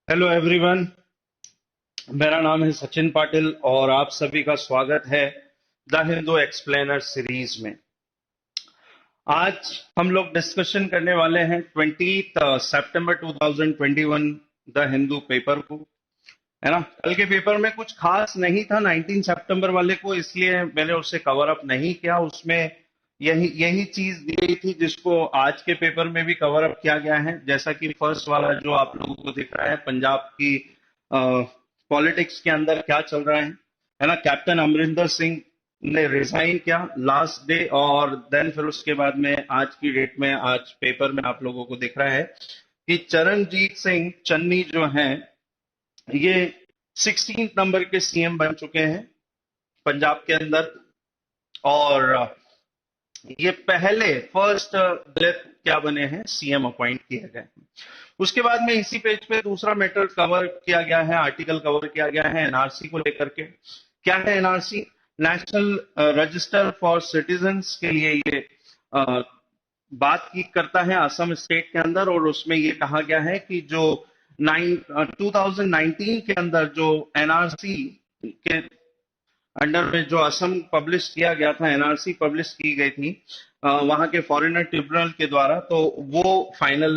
Hello everyone. मेरा नाम है सचिन पाटिल और आप सभी का स्वागत है द हिंदू एक्सप्लेनर सीरीज में। आज हम लोग डिस्कशन करने वाले हैं 20 सितंबर 2021 द हिंदू पेपर को, है ना। कल के पेपर में कुछ खास नहीं था 19 सितंबर वाले को, इसलिए मैंने उसे कवर अप नहीं किया। उसमें यही यही चीज दी गई थी जिसको आज के पेपर में भी कवर अप किया गया है। जैसा कि फर्स्ट वाला जो आप लोगों को दिख रहा है, पंजाब की पॉलिटिक्स के अंदर क्या चल रहा है ना। कैप्टन अमरिंदर सिंह ने रिजाइन किया लास्ट डे, और देन फिर उसके बाद में आज की डेट में, आज पेपर में आप लोगों को दिख रहा है कि चरणजीत सिंह चन्नी जो हैं, ये 16 नंबर के सीएम बन चुके हैं पंजाब के अंदर। और ये पहले फर्स्ट दलित क्या बने हैं, सीएम अपॉइंट किए गए हैं। उसके बाद में इसी पेज पे दूसरा मैटर कवर किया गया है, आर्टिकल कवर किया गया है एनआरसी को लेकर के। क्या है NRC? National register for citizens के लिए ये अ, बात की करता है असम स्टेट के अंदर। और उसमें ये कहा गया है कि जो 2019 के अंदर जो एनआरसी के अंडर में जो असम पब्लिश किया गया था, एनआरसी पब्लिश की गई थी वहां के फॉरेनर ट्रिब्यूनल के द्वारा, तो वो फाइनल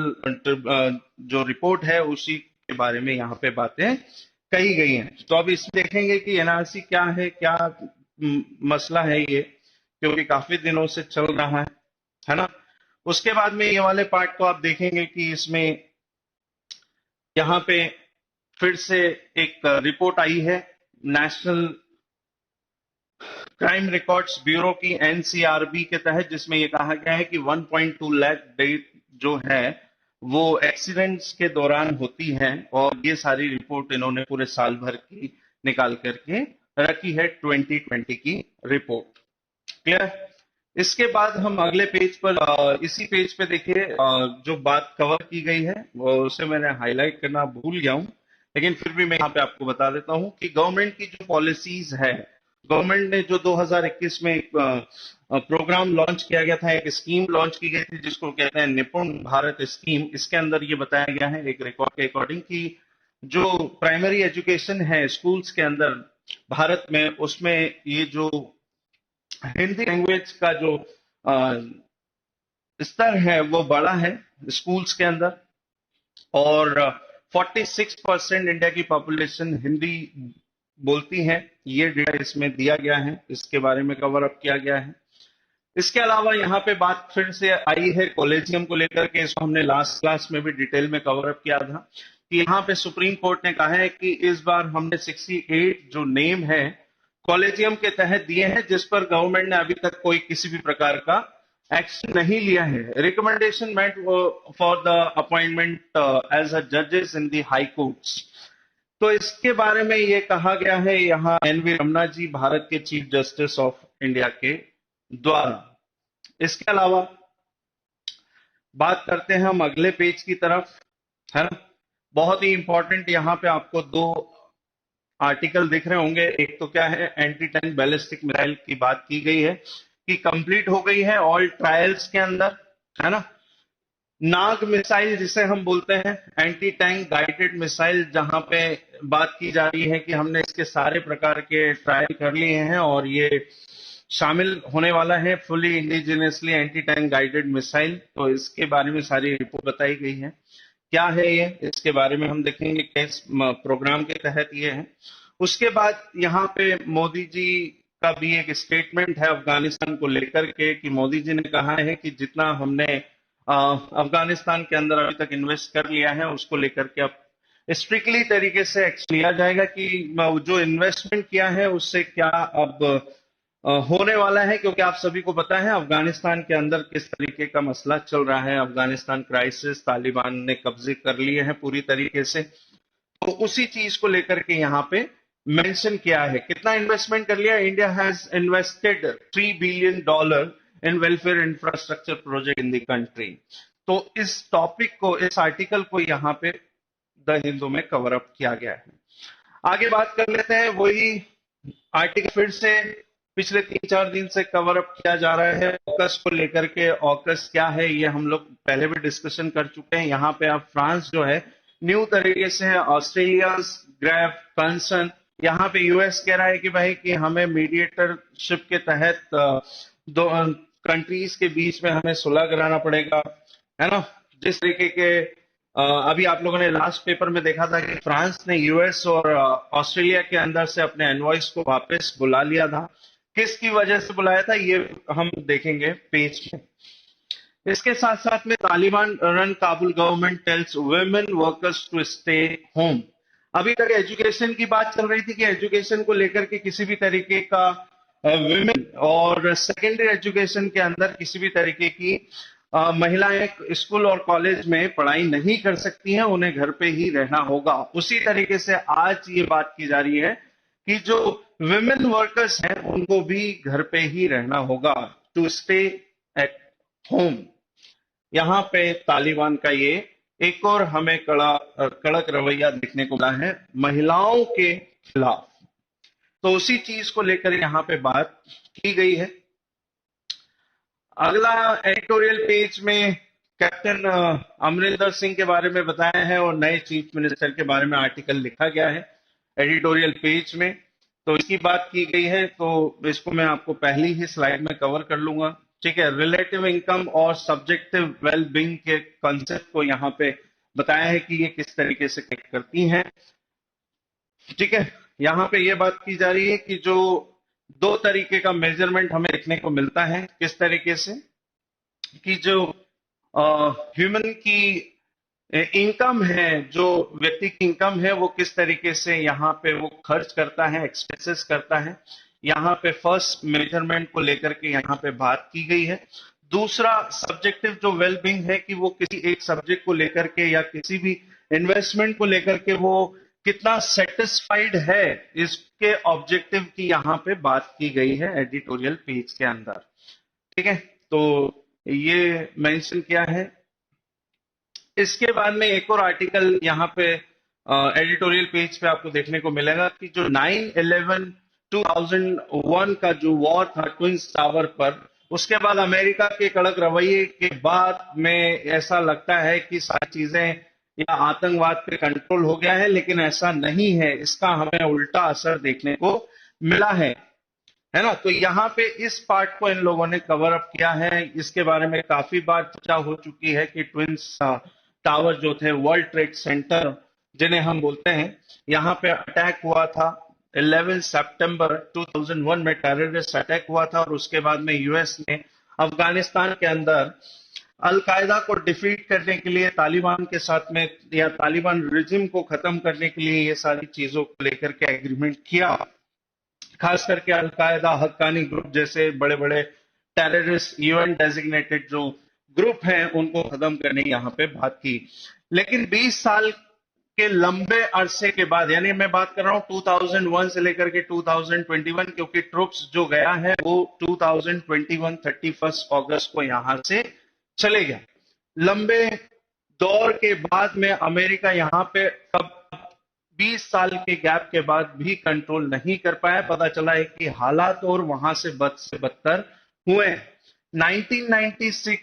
जो रिपोर्ट है उसी के बारे में यहाँ पे बातें कही गई हैं। तो अब इसमें देखेंगे कि एनआरसी क्या है, क्या मसला है ये, क्योंकि काफी दिनों से चल रहा है ना। उसके बाद में ये वाले पार्ट को आप देखेंगे कि इसमें यहाँ पे फिर से एक रिपोर्ट आई है नेशनल क्राइम रिकॉर्ड्स ब्यूरो की, एनसीआरबी के तहत, जिसमें यह कहा गया है कि 1.2 लाख डेथ जो है वो एक्सीडेंट्स के दौरान होती हैं। और ये सारी रिपोर्ट इन्होंने पूरे साल भर की निकाल करके रखी है, 2020 की रिपोर्ट। क्लियर? इसके बाद हम अगले पेज पर इसी पेज पे देखिए, जो बात कवर की गई है वो उसे मैंने हाईलाइट करना भूल गया हूं, लेकिन फिर भी मैं यहाँ पे आपको बता देता हूं कि गवर्नमेंट की जो पॉलिसीज है, गवर्नमेंट ने जो 2021 में एक प्रोग्राम लॉन्च किया गया था, एक स्कीम लॉन्च की गई थी जिसको कहते हैं निपुण भारत स्कीम। इसके अंदर ये बताया गया है एक रिकॉर्ड के अकॉर्डिंग कि जो प्राइमरी एजुकेशन है स्कूल्स के अंदर भारत में, उसमें ये जो हिंदी लैंग्वेज का जो स्तर है वो बड़ा है स्कूल्स के अंदर। और 46% इंडिया की पॉपुलेशन हिंदी बोलती है, ये डेटा इसमें दिया गया है, इसके बारे में कवर अप किया गया है। इसके अलावा यहाँ पे बात फिर से आई है कॉलेजियम को लेकर के। इसको हमने लास्ट क्लास में भी डिटेल में कवर अप किया था कि यहाँ पे सुप्रीम कोर्ट ने कहा है कि इस बार हमने 68 जो नेम है कॉलेजियम के तहत दिए हैं, जिस पर गवर्नमेंट ने अभी तक कोई किसी भी प्रकार का एक्शन नहीं लिया है। Recommendation meant for the appointment as a जजेस इन द हाई कोर्ट्स। तो इसके बारे में ये कहा गया है यहाँ एनवी रमना जी, भारत के चीफ जस्टिस ऑफ इंडिया के द्वारा। इसके अलावा बात करते हैं हम अगले पेज की तरफ, है ना। बहुत ही इंपॉर्टेंट यहाँ पे आपको दो आर्टिकल दिख रहे होंगे। एक तो क्या है, एंटी टैंक बैलिस्टिक मिसाइल की बात की गई है कि कंप्लीट हो गई है ऑल ट्रायल्स के अंदर, है ना। नाग मिसाइल जिसे हम बोलते हैं, एंटी टैंक गाइडेड मिसाइल, जहां पे बात की जा रही है कि हमने इसके सारे प्रकार के ट्रायल कर लिए हैं और ये शामिल होने वाला है fully indigenously anti tank guided missile. तो इसके बारे में सारी रिपोर्ट बताई गई है। क्या है ये, इसके बारे में हम देखेंगे किस प्रोग्राम के तहत ये है। उसके बाद यहाँ पे मोदी जी का भी एक स्टेटमेंट है अफगानिस्तान को लेकर के, कि मोदी जी ने कहा है कि जितना हमने अफगानिस्तान के अंदर अभी तक इन्वेस्ट कर लिया है उसको लेकर के अब स्ट्रिक्टली तरीके से एक्शन लिया जाएगा कि जो इन्वेस्टमेंट किया है उससे क्या अब होने वाला है। क्योंकि आप सभी को पता है अफगानिस्तान के अंदर किस तरीके का मसला चल रहा है, अफगानिस्तान क्राइसिस, तालिबान ने कब्जे कर लिए हैं पूरी तरीके से। तो उसी चीज को लेकर के यहाँ पे मेंशन किया है। कितना इन्वेस्टमेंट कर लिया? India has invested $3 billion in welfare infrastructure project in the country. तो इस टॉपिक को, इस आर्टिकल को यहाँ पे द हिंदू में कवर अप किया गया है। आगे बात कर लेते हैं, वही आर्टिकल फिर से पिछले 3-4 दिन से कवर अप किया जा रहा है ऑकस को लेकर के। ऑकस क्या है ये हम लोग पहले भी डिस्कशन कर चुके हैं। यहाँ पे आप फ्रांस जो है न्यू तरीके से है। ऑस्ट्रेलिया ग्राफ कंसर्न, यहाँ पे यूएस कह रहा है कि भाई कि हमें मीडिएटरशिप के तहत दो कंट्रीज के बीच में हमें सुलह कराना पड़ेगा, है ना। जिस तरीके के अभी आप लोगों ने लास्ट पेपर में देखा था कि फ्रांस ने यूएस और ऑस्ट्रेलिया के अंदर से अपने एनवॉइस को वापस बुला लिया था। किसकी वजह से बुलाया था ये हम देखेंगे पेज में। इसके साथ साथ में Taliban run Kabul government tells women workers to stay home. अभी तक एजुकेशन की बात चल रही थी कि एजुकेशन को लेकर के किसी भी तरीके का वुमेन और सेकेंडरी एजुकेशन के अंदर किसी भी तरीके की महिलाएं स्कूल और कॉलेज में पढ़ाई नहीं कर सकती हैं, उन्हें घर पे ही रहना होगा। उसी तरीके से आज ये बात की जा रही है कि जो विमेन वर्कर्स हैं उनको भी घर पे ही रहना होगा, टू स्टे एट होम। यहाँ पे तालिबान का ये एक और हमें कड़क रवैया देखने को मिला है महिलाओं के खिलाफ। तो उसी चीज को लेकर यहाँ पे बात की गई है। अगला एडिटोरियल पेज में कैप्टन अमरिंदर सिंह के बारे में बताया है और नए चीफ मिनिस्टर के बारे में आर्टिकल लिखा गया है एडिटोरियल पेज में। तो इसकी बात की गई है, तो इसको मैं आपको पहली ही स्लाइड में कवर कर लूंगा। ठीक है, रिलेटिव इनकम और सब्जेक्टिव वेलबींग के कॉन्सेप्ट को यहाँ पे बताया है कि ये किस तरीके से कनेक्ट करती हैं। ठीक है, यहाँ पे ये बात की जा रही है कि जो दो तरीके का मेजरमेंट हमें देखने को मिलता है, किस तरीके से कि जो ह्यूमन की इनकम है, जो व्यक्ति की इनकम है वो किस तरीके से यहाँ पे वो खर्च करता है, एक्सपेंसेस करता है। यहाँ पे फर्स्ट मेजरमेंट को लेकर के यहाँ पे बात की गई है। दूसरा सब्जेक्टिव जो वेलबींग है कि वो किसी एक सब्जेक्ट को लेकर के या किसी भी इन्वेस्टमेंट को लेकर के वो कितना सेटिस्फाइड है, इसके ऑब्जेक्टिव की यहाँ पे बात की गई है एडिटोरियल पेज के अंदर। ठीक है, तो ये मेंशन किया है। इसके बाद में एक और आर्टिकल यहाँ पे एडिटोरियल पेज पे आपको देखने को मिलेगा कि जो 9/11/2001 का जो वॉर था ट्विंस टावर पर, उसके बाद अमेरिका के कड़क रवैये के बाद में ऐसा लगता है कि सारी चीजें या आतंकवाद पे कंट्रोल हो गया है, लेकिन ऐसा नहीं है। इसका हमें उल्टा असर देखने को मिला है ना। तो यहाँ पे इस पार्ट को इन लोगों ने कवर अप किया है। इसके बारे में काफी बार चर्चा हो चुकी है कि ट्विंस टावर जो थे, वर्ल्ड ट्रेड सेंटर जिन्हें हम बोलते हैं, यहाँ पे अटैक हुआ था 11 सितंबर 2001 में टेररिस्ट अटैक हुआ था। और उसके बाद में यूएस ने अफगानिस्तान के अंदर अल-कायदा को डिफीट करने के लिए तालिबान के साथ में या तालिबान रिजिम को खत्म करने के लिए ये सारी चीजों को लेकर के एग्रीमेंट किया। खास करके अल-कायदा, हक्कानी ग्रुप जैसे बड़े बड़े टेररिस्ट यूएन डेजिग्नेटेड जो ग्रुप हैं उनको खत्म करने की यहाँ पे बात की। लेकिन 20 साल के लंबे अरसे के बाद, यानी मैं बात कर रहा हूं 2001 से लेकर के 2021, क्योंकि ट्रुप्स जो गया है वो 2021 31 अगस्त को यहां से चले गया। लंबे दौर के बाद में अमेरिका यहाँ पे कब 20 साल के गैप के बाद भी कंट्रोल नहीं कर पाया। पता चला है कि हालात और वहां से बदतर हुए। 1996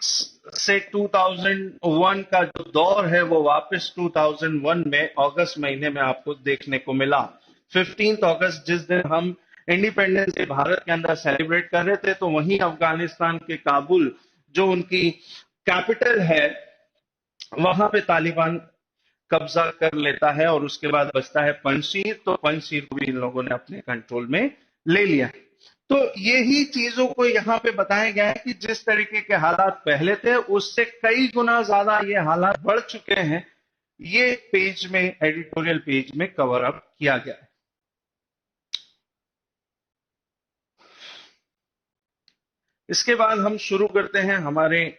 से 2001 का जो दौर है वो वापस 2001 में अगस्त महीने में आपको देखने को मिला। 15 अगस्त जिस दिन हम इंडिपेंडेंस डे भारत के अंदर सेलिब्रेट कर रहे थे, तो वहीं अफगानिस्तान के काबुल जो उनकी कैपिटल है वहां पे तालिबान कब्जा कर लेता है और उसके बाद बचता है पंजशीर। तो पंजशीर को भी इन लोगों ने अपने कंट्रोल में ले लिया। तो यही चीजों को यहाँ पे बताया गया है कि जिस तरीके के हालात पहले थे उससे कई गुना ज्यादा ये हालात बढ़ चुके हैं। ये पेज में, एडिटोरियल पेज में कवर अप किया गया है। इसके बाद हम शुरू करते हैं हमारे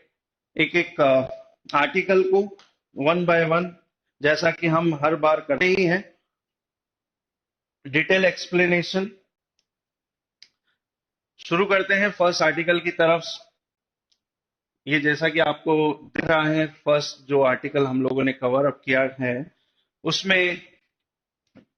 एक एक आर्टिकल को वन बाय वन, जैसा कि हम हर बार करते ही हैं। डिटेल एक्सप्लेनेशन शुरू करते हैं फर्स्ट आर्टिकल की तरफ। ये जैसा कि आपको दिख रहा है, फर्स्ट जो आर्टिकल हम लोगों ने कवर अप किया है उसमें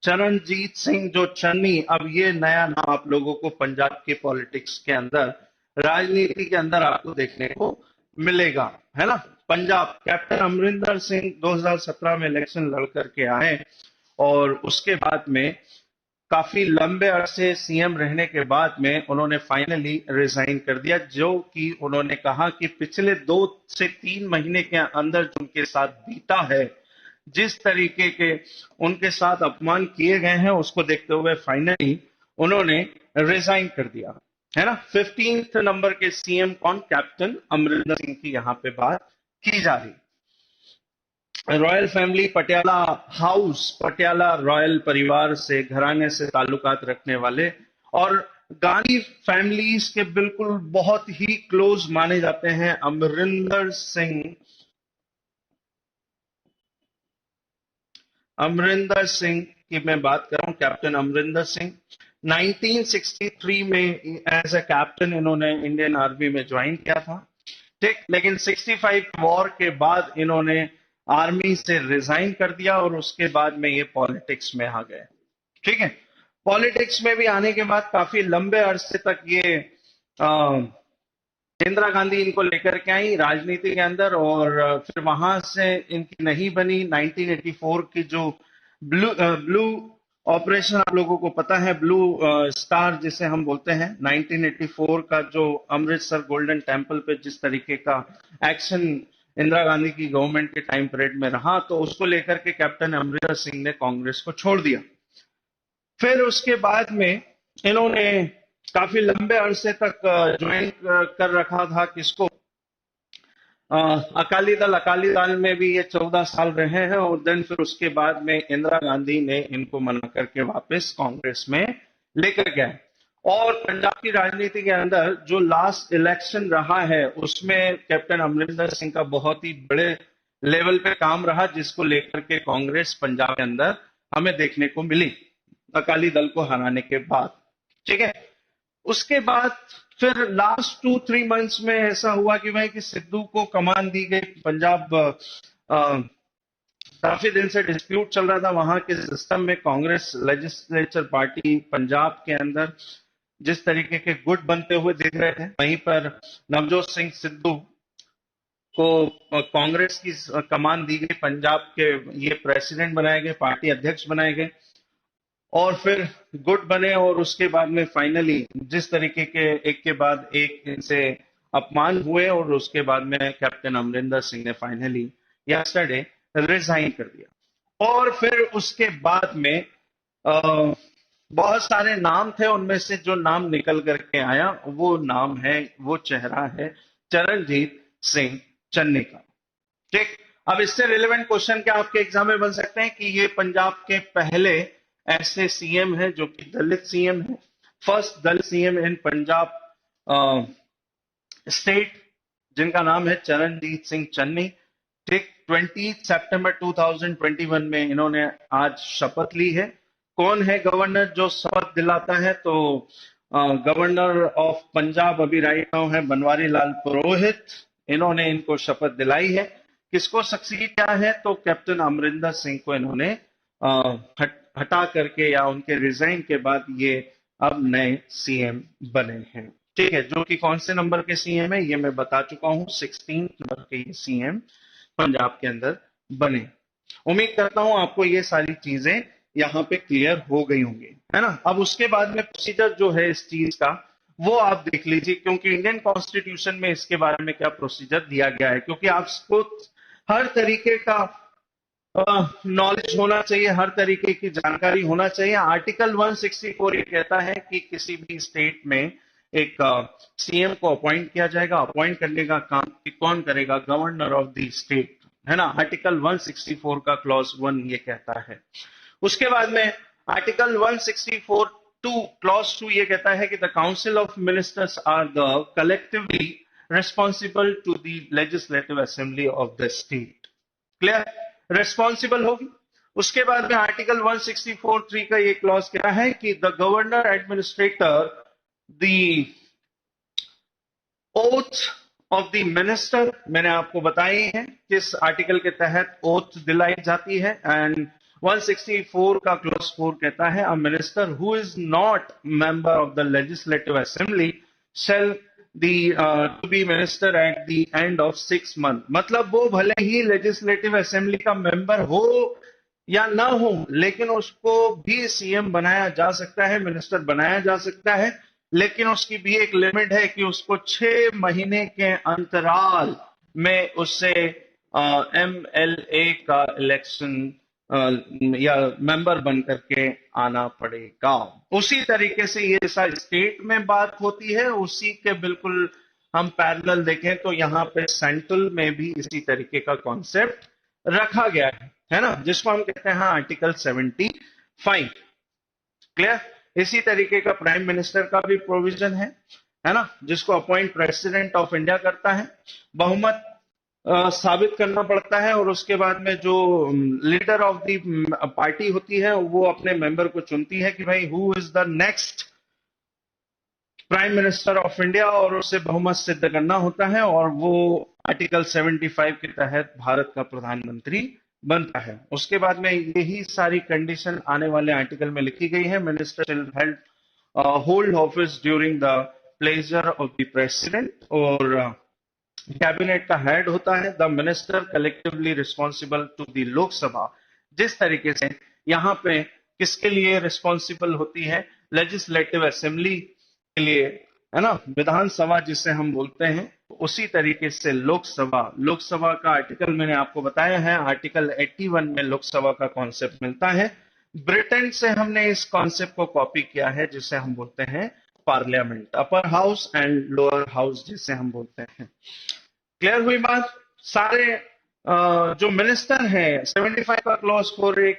चरणजीत सिंह जो चन्नी, अब ये नया नाम आप लोगों को पंजाब के पॉलिटिक्स के अंदर, राजनीति के अंदर आपको देखने को मिलेगा, है ना। पंजाब, कैप्टन अमरिंदर सिंह 2017 में इलेक्शन लड़ करके आए और उसके बाद में काफी लंबे अरसे सीएम रहने के बाद में उन्होंने फाइनली रिजाइन कर दिया, जो कि उन्होंने कहा कि पिछले 2 से 3 महीने के अंदर जो उनके साथ बीता है, जिस तरीके के उनके साथ अपमान किए गए हैं, उसको देखते हुए फाइनली उन्होंने रिजाइन कर दिया, है ना। 15th नंबर के सीएम कौन? कैप्टन अमरिंदर सिंह की यहां पे बात की जा रही। Royal family, Patiala house, Patiala royal परिवार से, घराने से ताल्लुकात रखने वाले और गांधी फैमिलीज के बिल्कुल बहुत ही क्लोज माने जाते हैं अमरिंदर सिंह। अमरिंदर सिंह की मैं बात कर रहा हूं, कैप्टन अमरिंदर सिंह 1963 में एज ए कैप्टन इन्होंने इंडियन आर्मी में ज्वाइन किया था, ठीक। लेकिन 65 वॉर के बाद इन्होंने आर्मी से रिजाइन कर दिया और उसके बाद में ये पॉलिटिक्स में आ गए, ठीक है। पॉलिटिक्स में भी आने के बाद काफी लंबे अरसे तक ये इंदिरा गांधी इनको लेकर के आई राजनीति के अंदर और फिर वहां से इनकी नहीं बनी। 1984 की जो ब्लू ऑपरेशन, आप लोगों को पता है, ब्लू स्टार जिसे हम बोलते हैं, 1984 का जो अमृतसर गोल्डन टेम्पल पे जिस तरीके का एक्शन इंदिरा गांधी की गवर्नमेंट के टाइम पीरियड में रहा, तो उसको लेकर के कैप्टन अमरिंदर सिंह ने कांग्रेस को छोड़ दिया। फिर उसके बाद में इन्होंने काफी लंबे अरसे तक ज्वाइन कर रखा था किसको? अकाली दल में भी ये 14 साल रहे हैं और देन फिर उसके बाद में इंदिरा गांधी ने इनको मना करके वापस कांग्रेस में लेकर गए। और पंजाब की राजनीति के अंदर जो लास्ट इलेक्शन रहा है उसमें कैप्टन अमरिंदर सिंह का बहुत ही बड़े लेवल पे काम रहा, जिसको लेकर के कांग्रेस पंजाब के अंदर हमें देखने को मिली अकाली दल को हराने के बाद, ठीक है। उसके बाद फिर लास्ट 2-3 मंथ्स में ऐसा हुआ कि भाई कि सिद्धू को कमान दी गई पंजाब। काफी दिन से डिस्प्यूट चल रहा था वहां के सिस्टम में, कांग्रेस लेजिस्लेचर पार्टी पंजाब के अंदर जिस तरीके के गुट बनते हुए दिख रहे थे, वहीं पर नवजोत सिंह सिद्धू को कांग्रेस की कमान दी गई, पंजाब के ये प्रेसिडेंट बनाए गए, पार्टी अध्यक्ष बनाए गए और फिर गुट बने और उसके बाद में फाइनली जिस तरीके के एक के बाद एक इनसे अपमान हुए और उसके बाद में कैप्टन अमरिंदर सिंह ने फाइनली यस्टरडे रिजाइन कर दिया। और फिर उसके बाद में बहुत सारे नाम थे, उनमें से जो नाम निकल करके आया वो नाम है, वो चेहरा है चरणजीत सिंह चन्नी का, ठीक। अब इससे रिलेवेंट क्वेश्चन क्या आपके एग्जाम में बन सकते हैं कि ये पंजाब के पहले ऐसे सीएम है जो कि दलित सीएम है, फर्स्ट दलित सीएम इन पंजाब स्टेट, जिनका नाम है चरणजीत सिंह चन्नी, ठीक। 20 सितंबर 2021 में इन्होंने आज शपथ ली है। कौन है गवर्नर जो शपथ दिलाता है? तो गवर्नर ऑफ पंजाब अभी राइट नाउ है बनवारी लाल पुरोहित, इन्होंने इनको शपथ दिलाई है। किसको सक्सीड किया है? तो कैप्टन अमरिंदर सिंह को इन्होंने हटा करके या उनके रिजाइन के बाद ये अब नए सीएम बने हैं, ठीक है। जो कि कौन से नंबर के सीएम है ये मैं बता चुका हूं, 16 नंबर के ये सीएम पंजाब के अंदर बने। उम्मीद करता हूं आपको ये सारी चीजें यहां पे क्लियर हो गई होंगी, है ना। अब उसके बाद में प्रोसीजर जो है इस चीज का वो आप देख लीजिए, क्योंकि इंडियन कॉन्स्टिट्यूशन में इसके बारे में क्या प्रोसीजर दिया गया है, क्योंकि आपको हर तरीके का नॉलेज होना चाहिए, हर तरीके की जानकारी होना चाहिए। आर्टिकल 164 ये कहता है कि किसी भी स्टेट में एक सीएम को अपॉइंट किया जाएगा, अपॉइंट करने का काम कौन करेगा? गवर्नर ऑफ द स्टेट, है ना। आर्टिकल 164 का क्लॉज 1 ये कहता है। उसके बाद में आर्टिकल 164(2) क्लॉज 2 ये कहता है कि the council of ministers are the collectively responsible to the legislative assembly of the state, clear, responsible होगी। उसके बाद में आर्टिकल 164(3) का ये क्लॉज क्या है कि the governor administrator the oath of the minister, मैंने आपको बताई है किस आर्टिकल के तहत ओथ दिलाई जाती है। एंड 164 का क्लॉज 4 कहता है a minister who is not member of the legislative assembly shall to be minister at the end of 6 months। मतलब वो भले ही लेजिस्लेटिव असेंबली का मेंबर हो या ना हो, लेकिन उसको भी सीएम बनाया जा सकता है, मिनिस्टर बनाया जा सकता है, लेकिन उसकी भी एक लिमिट है कि उसको 6 महीने के अंतराल में उससे एमएलए का इलेक्शन या मेंबर बन करके आना पड़ेगा। उसी तरीके से ये सारी स्टेट में बात होती है, उसी के बिल्कुल हम पैरेलल देखें तो यहाँ पे सेंट्रल में भी इसी तरीके का कॉन्सेप्ट रखा गया है ना, जिसको हम कहते हैं आर्टिकल 75। क्लियर? इसी तरीके का प्राइम मिनिस्टर का भी प्रोविजन है ना, जिसको अपॉइंट प्रेसिडेंट ऑफ इंडिया करता है, बहुमत साबित करना पड़ता है, और उसके बाद में जो लीडर ऑफ द पार्टी होती है वो अपने मेंबर को चुनती है कि भाई who is the next prime minister of India, और उससे बहुमत सिद्ध करना होता है, और वो आर्टिकल 75 के तहत भारत का प्रधानमंत्री बनता है। उसके बाद में यही सारी कंडीशन आने वाले आर्टिकल में लिखी गई है। Minister shall held hold office during the pleasure of the president, और कैबिनेट का हेड होता है the minister, collectively responsible to the Lok Sabha. जिस तरीके से यहाँ पे किसके लिए रिस्पॉन्सिबल होती है, लेजिस्लेटिव असेंबली के लिए, है ना, विधानसभा जिसे हम बोलते हैं, उसी तरीके से लोकसभा का आर्टिकल मैंने आपको बताया है, आर्टिकल 81 में लोकसभा का कॉन्सेप्ट मिलता है। ब्रिटेन से हमने इस कॉन्सेप्ट को कॉपी किया है, जिसे हम बोलते हैं parliament, upper house and lower house जिसे हम बोलते हैं। क्लियर हुई बात? सारे जो मिनिस्टर है, 75 का क्लॉज 4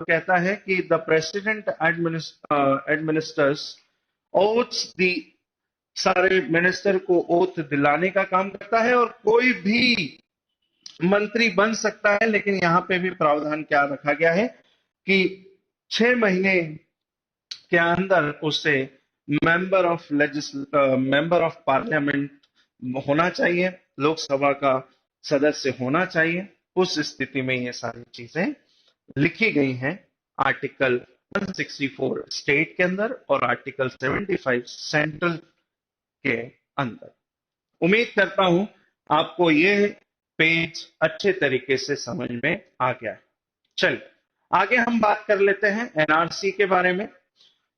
कहता है कि द प्रेसिडेंट एडमिनिस्टर्स ओथ्स दी, सारे मिनिस्टर को ओथ दिलाने का काम करता है, और कोई भी मंत्री बन सकता है, लेकिन यहां पे भी प्रावधान क्या रखा गया है कि 6 महीने के अंदर उसे मेंबर ऑफ पार्लियामेंट होना चाहिए, लोकसभा का सदस्य होना चाहिए। उस स्थिति में ये सारी चीजें लिखी गई हैं आर्टिकल 164 स्टेट के अंदर और आर्टिकल 75 सेंट्रल के अंदर। उम्मीद करता हूं आपको ये पेज अच्छे तरीके से समझ में आ गया है। चलिए आगे हम बात कर लेते हैं एनआरसी के बारे में।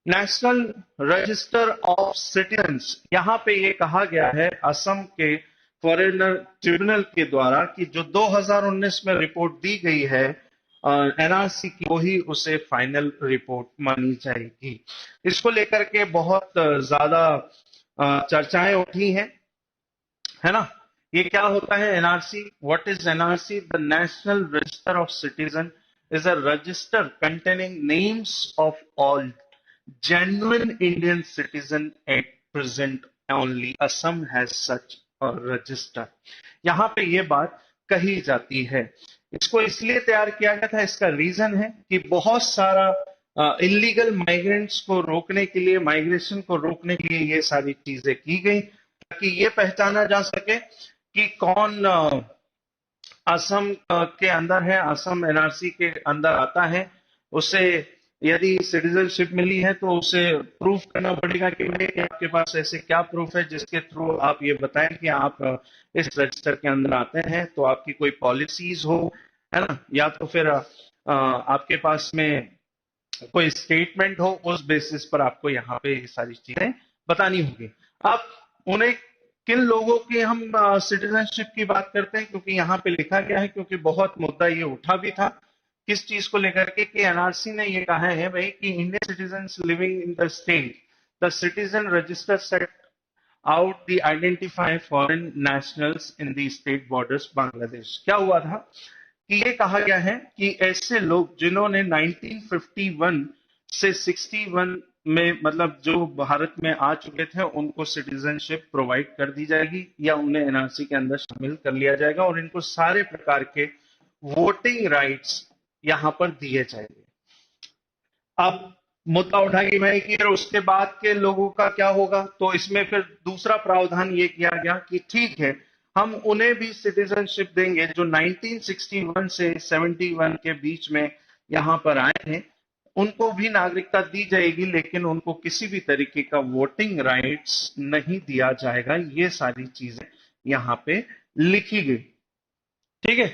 नेशनल रजिस्टर ऑफ सिटीजन्स, यहां पे ये कहा गया है असम के फॉरेनर ट्रिब्यूनल के द्वारा कि जो 2019 में रिपोर्ट दी गई है एनआरसी की, वही उसे फाइनल रिपोर्ट मानी जाएगी। इसको लेकर के बहुत ज्यादा चर्चाएं उठी हैं, है ना। ये क्या होता है NRC? What is NRC? The national register of citizen is a register containing names of all genuine Indian citizen at present. Only Assam has such a register. यहां पे ये बात कही जाती है। इसको इसलिए तैयार किया गया था, इसका रीजन है कि बहुत सारा इलीगल माइग्रेंट्स को रोकने के लिए, माइग्रेशन को रोकने के लिए ये सारी चीजें की गई, ताकि ये पहचाना जा सके कि कौन असम के अंदर है, असम एनआरसी के अंदर आता है। उसे यदि सिटीजनशिप मिली है तो उसे प्रूफ करना पड़ेगा कि भाई आपके पास ऐसे क्या प्रूफ है जिसके थ्रू आप ये बताएं कि आप इस रजिस्टर के अंदर आते हैं। तो आपकी कोई पॉलिसीज हो, है ना, या तो फिर आपके पास में कोई स्टेटमेंट हो, उस बेसिस पर आपको यहाँ पे ये सारी चीजें बतानी होगी। अब उन्हें किन लोगों की हम सिटीजनशिप की बात करते हैं, क्योंकि यहाँ पे लिखा गया है, क्योंकि बहुत मुद्दा ये उठा भी था किस चीज को लेकर के कि एनआरसी ने ये कहा है भाई कि Indian citizens living in the state, the citizen register set out the identify foreign nationals in the state borders Bangladesh. क्या हुआ था कि ये कहा गया है कि ऐसे लोग जिन्होंने 1951 से 61 में, मतलब जो भारत में आ चुके थे, उनको सिटीजनशिप प्रोवाइड कर दी जाएगी या उन्हें एनआरसी के अंदर शामिल कर लिया जाएगा, और इनको सारे प्रकार के वोटिंग राइट्स यहां पर दिए जाएंगे। अब मुद्दा उठा कि भाई कि उसके बाद के लोगों का क्या होगा, तो इसमें फिर दूसरा प्रावधान ये किया गया कि ठीक है, हम उन्हें भी सिटीजनशिप देंगे जो 1961 से 71 के बीच में यहां पर आए हैं, उनको भी नागरिकता दी जाएगी, लेकिन उनको किसी भी तरीके का वोटिंग राइट्स नहीं दिया जाएगा। ये सारी चीजें यहाँ पे लिखी गई। ठीक है,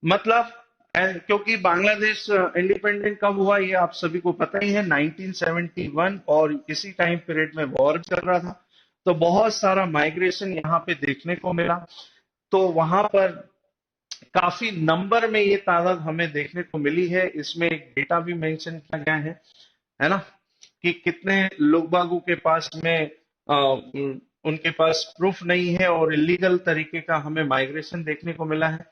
मतलब क्योंकि बांग्लादेश इंडिपेंडेंट कब हुआ ये आप सभी को पता ही है, 1971, और इसी टाइम पीरियड में वॉर चल रहा था, तो बहुत सारा माइग्रेशन यहाँ पे देखने को मिला। तो वहां पर काफी नंबर में ये तादाद हमें देखने को मिली है। इसमें एक डेटा भी मेंशन किया गया है ना, कि कितने लोग बागों के पास में उनके पास प्रूफ नहीं है और इलीगल तरीके का हमें माइग्रेशन देखने को मिला है,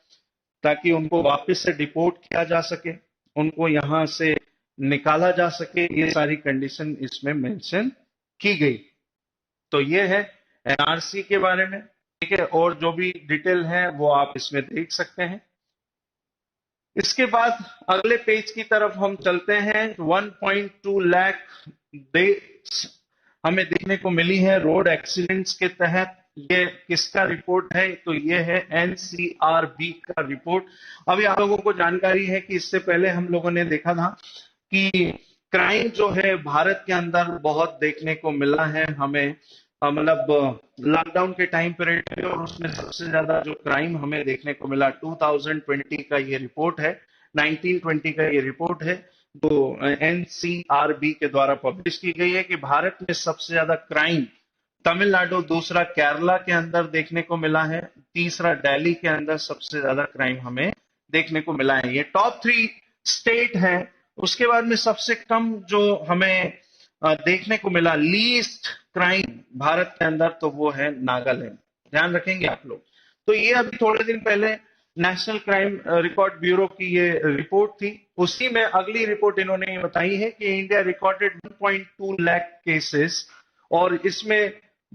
ताकि उनको वापस से डिपोर्ट किया जा सके, उनको यहां से निकाला जा सके। ये सारी कंडीशन इसमें मेंशन की गई। तो ये है एनआरसी के बारे में। ठीक है, और जो भी डिटेल है वो आप इसमें देख सकते हैं। इसके बाद अगले पेज की तरफ हम चलते हैं। 1.2 लाख डेथ्स हमें देखने को मिली है रोड एक्सीडेंट्स के तहत। ये किसका रिपोर्ट है? तो ये है एनसीआरबी का रिपोर्ट। अभी आप लोगों को जानकारी है कि इससे पहले हम लोगों ने देखा था कि क्राइम जो है भारत के अंदर बहुत देखने को मिला है हमें, मतलब लॉकडाउन के टाइम पीरियड में, और उसमें सबसे ज्यादा जो क्राइम हमें देखने को मिला 2020 का ये रिपोर्ट है, 1920 का ये रिपोर्ट है, तो एनसीआरबी के द्वारा पब्लिश की गई है कि भारत में सबसे ज्यादा क्राइम तमिलनाडु, दूसरा केरला के अंदर देखने को मिला है, तीसरा दिल्ली के अंदर सबसे ज्यादा क्राइम हमें देखने को मिला है। ये टॉप 3 स्टेट है। उसके बाद में सबसे कम जो हमें देखने को मिला लीस्ट क्राइम भारत के अंदर, तो वो है नागालैंड। ध्यान रखेंगे आप लोग। तो ये अभी थोड़े दिन पहले नेशनल क्राइम रिकॉर्ड ब्यूरो की ये रिपोर्ट थी। उसी में अगली रिपोर्ट इन्होंने ये बताई है कि इंडिया रिकॉर्डेड 1.2 लाख केसेस, और इसमें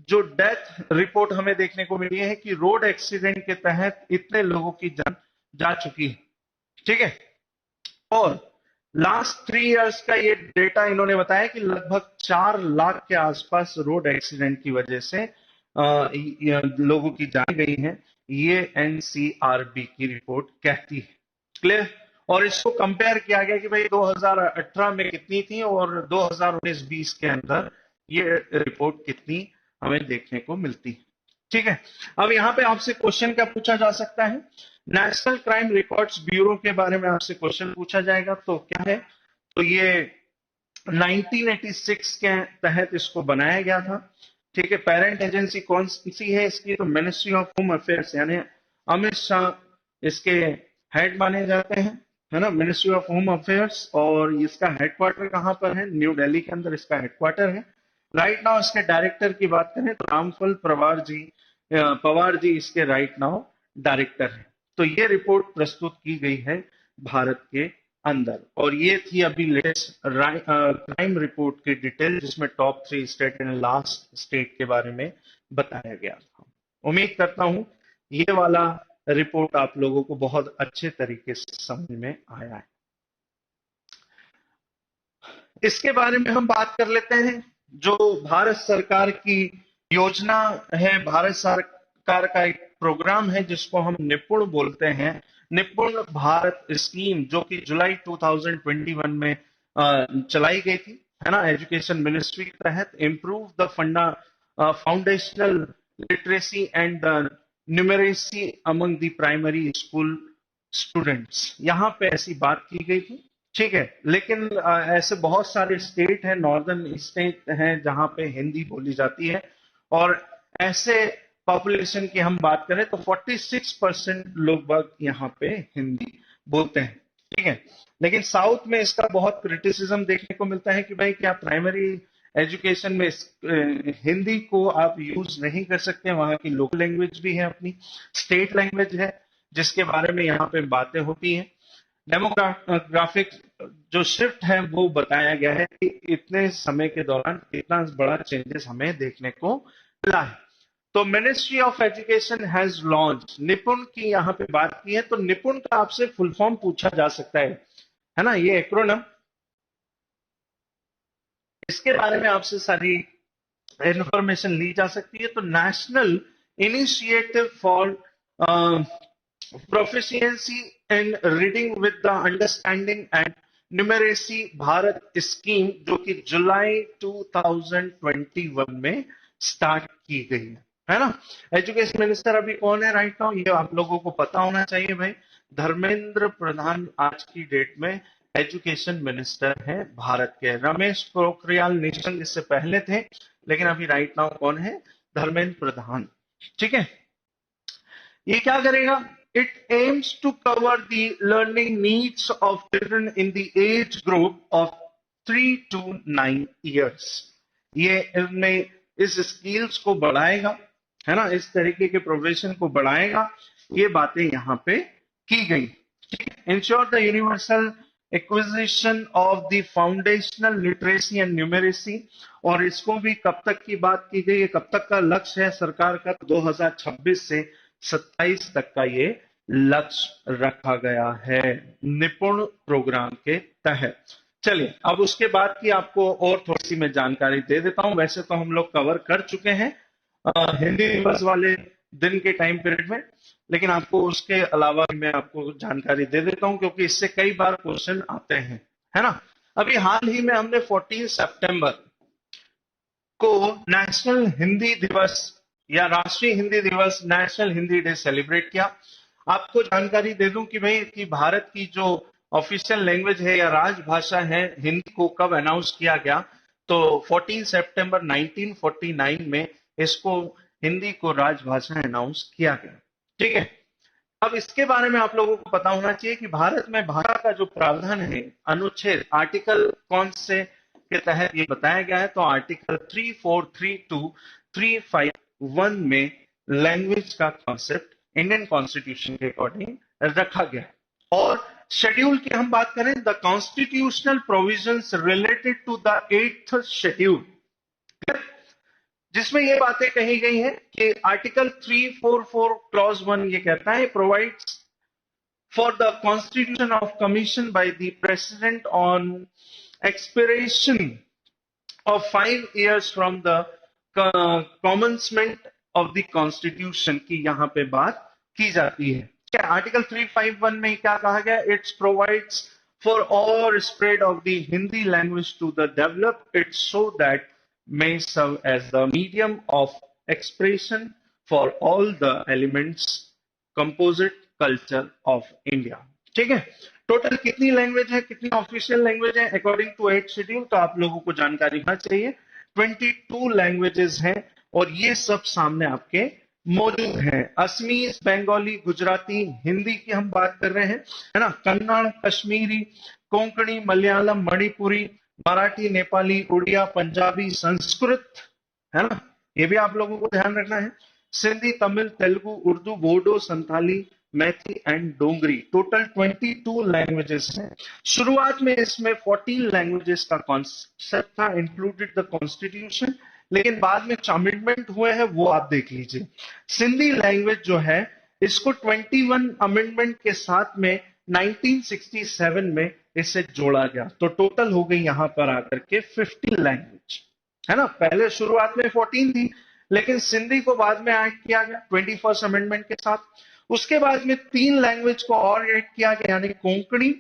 जो डेथ रिपोर्ट हमें देखने को मिली है कि रोड एक्सीडेंट के तहत इतने लोगों की जान जा चुकी है। ठीक है, और लास्ट 3 इयर्स का ये डेटा इन्होंने बताया कि लगभग 4 लाख के आसपास रोड एक्सीडेंट की वजह से लोगों की जान गई है। ये एनसीआरबी की रिपोर्ट कहती है। क्लियर? और इसको कंपेयर किया गया कि भाई 2018 में कितनी थी और 2019-20 के अंदर ये रिपोर्ट कितनी हमें देखने को मिलती है। ठीक है, अब यहाँ पे आपसे क्वेश्चन क्या पूछा जा सकता है? नेशनल क्राइम रिकॉर्ड्स ब्यूरो के बारे में आपसे क्वेश्चन पूछा जाएगा। तो क्या है? तो ये 1986 के तहत इसको बनाया गया था। ठीक है, पेरेंट एजेंसी कौन सी है इसकी? तो मिनिस्ट्री ऑफ होम अफेयर्स, यानी अमित शाह इसके हेड माने जाते हैं, है ना, मिनिस्ट्री ऑफ होम अफेयर्स। और इसका हेडक्वार्टर कहां पर है? न्यू दिल्ली के अंदर इसका हेडक्वार्टर है। राइट नाउ इसके डायरेक्टर की बात करें तो रामफल पवार जी इसके राइट नाउ डायरेक्टर है। तो ये रिपोर्ट प्रस्तुत की गई है भारत के अंदर, और ये थी अभी लेटेस्ट क्राइम रिपोर्ट की डिटेल, जिसमें top 3 state and last state के बारे में बताया गया था। उम्मीद करता हूं ये वाला रिपोर्ट आप लोगों को बहुत अच्छे तरीके से समझ में आया है। इसके बारे में हम बात कर लेते हैं। जो भारत सरकार की योजना है, भारत सरकार का एक प्रोग्राम है जिसको हम निपुण बोलते हैं, निपुण भारत स्कीम, जो कि जुलाई 2021 में चलाई गई थी, है ना, एजुकेशन मिनिस्ट्री के तहत। Improve the foundational literacy and the numeracy among the primary school students, यहां पे ऐसी बात की गई थी। ठीक है, लेकिन ऐसे बहुत सारे स्टेट हैं, नॉर्दर्न स्टेट हैं, जहां पे हिंदी बोली जाती है, और ऐसे पॉपुलेशन की हम बात करें तो 46% लोग यहाँ पे हिंदी बोलते हैं। ठीक है, लेकिन साउथ में इसका बहुत क्रिटिसिज्म देखने को मिलता है कि भाई क्या प्राइमरी एजुकेशन में हिंदी को आप यूज नहीं कर सकते? वहां की लोकल लैंग्वेज भी है, अपनी स्टेट लैंग्वेज है, जिसके बारे में यहाँ पे बातें होती हैं। डेमोग्राफिक जो शिफ्ट है वो बताया गया है कि इतने समय के दौरान इतना बड़ा चेंजेस हमें देखने को मिला है। तो ministry of education has launch, निपुण की यहाँ पे बात की है, तो निपुण का आपसे फुल फॉर्म पूछा जा सकता है ना, ये एक्रोनिम, इसके बारे में आपसे सारी इंफॉर्मेशन ली जा सकती है। तो national initiative for proficiency in reading with the understanding and numeracy Bharat scheme, जो कि जुलाई 2021 में स्टार्ट की गई है ना। एजुकेशन मिनिस्टर अभी कौन है राइट नाउ, ये आप लोगों को पता होना चाहिए भाई। धर्मेंद्र प्रधान आज की डेट में एजुकेशन मिनिस्टर है भारत के। रमेश पोखरियाल निशंक इससे पहले थे, लेकिन अभी राइट नाउ कौन है, धर्मेंद्र प्रधान। ठीक है, ये क्या करेगा, it aims to cover the learning needs of children in the age group of 3 to 9 years। ये इनमें इस स्किल्स को बढ़ाएगा, है ना, इस तरीके के प्रोफेशन को बढ़ाएगा, ये बातें यहां पे की गई। Ensure the universal acquisition of the foundational literacy and numeracy, और इसको भी कब तक की बात की गई है, कब तक का लक्ष्य है सरकार का, 2026 से 27 तक का ये लक्ष्य रखा गया है निपुण प्रोग्राम के तहत। चलिए अब उसके बाद की आपको और थोड़ी सी मैं जानकारी दे देता हूं। वैसे तो हम लोग कवर कर चुके हैं हिंदी दिवस वाले दिन के टाइम पीरियड में, लेकिन आपको उसके अलावा मैं आपको जानकारी दे देता हूं, क्योंकि इससे कई बार क्वेश्चन आते हैं, है ना। अभी हाल ही में हमने 14 सितंबर को नेशनल हिंदी दिवस या राष्ट्रीय हिंदी दिवस, नेशनल हिंदी डे सेलिब्रेट किया। आपको जानकारी दे दूं कि भाई कि भारत की जो ऑफिशियल लैंग्वेज है या राजभाषा है हिंदी को कब अनाउंस किया गया, तो 14 सितंबर 1949 में इसको हिंदी को राजभाषा अनाउंस किया गया। ठीक है, अब इसके बारे में आप लोगों को पता होना चाहिए कि भारत में भाषा का जो प्रावधान है, अनुच्छेद आर्टिकल कौन से के तहत ये बताया गया है, तो आर्टिकल 3432 351 में लैंग्वेज का कॉन्सेप्ट इंडियन कॉन्स्टिट्यूशन के अकॉर्डिंग रखा गया है। और शेड्यूल की हम बात करें, the constitutional provisions related to the 8th schedule, जिसमें ये बातें कही गई हैं कि आर्टिकल 344 क्लॉज 1 ये कहता है, provides for the constitution of commission by the president on expiration of 5 years from the commencement of the constitution की यहां पे बात की जाती है। क्या आर्टिकल 351 में क्या कहा गया, it's provides for all spread of the Hindi language to the develop it so that may serve as the medium of expression for all the elements composite culture of India। ठीक है, टोटल कितनी language है, कितनी official language है according to 8th schedule, तो आप लोगों को जानकारी होना चाहिए 22 लैंग्वेजेस हैं, और ये सब सामने आपके मौजूद हैं। असमीज, बंगाली, गुजराती, हिंदी की हम बात कर रहे हैं, है ना, कन्नड़, कश्मीरी, कोंकणी, मलयालम, मणिपुरी, मराठी, नेपाली, उड़िया, पंजाबी, संस्कृत, है ना, ये भी आप लोगों को ध्यान रखना है, Sindhi, Tamil, Telugu, Urdu, Bodo, Santhali, Maithili and Dogri. Total 22 languages हैं। शुरुआत में इसमें 14 लैंग्वेजेस का कॉन्सेप्ट था, इंक्लूडेड द कॉन्स्टिट्यूशन, लेकिन बाद में अमेंडमेंट हुए हैं, वो आप देख लीजिए। सिंधी लैंग्वेज जो है इसको 21 अमेंडमेंट के साथ में 1967 में इसे जोड़ा गया, तो टोटल हो गई यहां पर आकर के 50 लैंग्वेज, है ना। पहले शुरुआत में 14 थी, लेकिन सिंधी को बाद में ऐड किया गया 21st अमेंडमेंट के साथ। उसके बाद में 3 लैंग्वेज को और ऐड किया गया, यानी कोंकणी,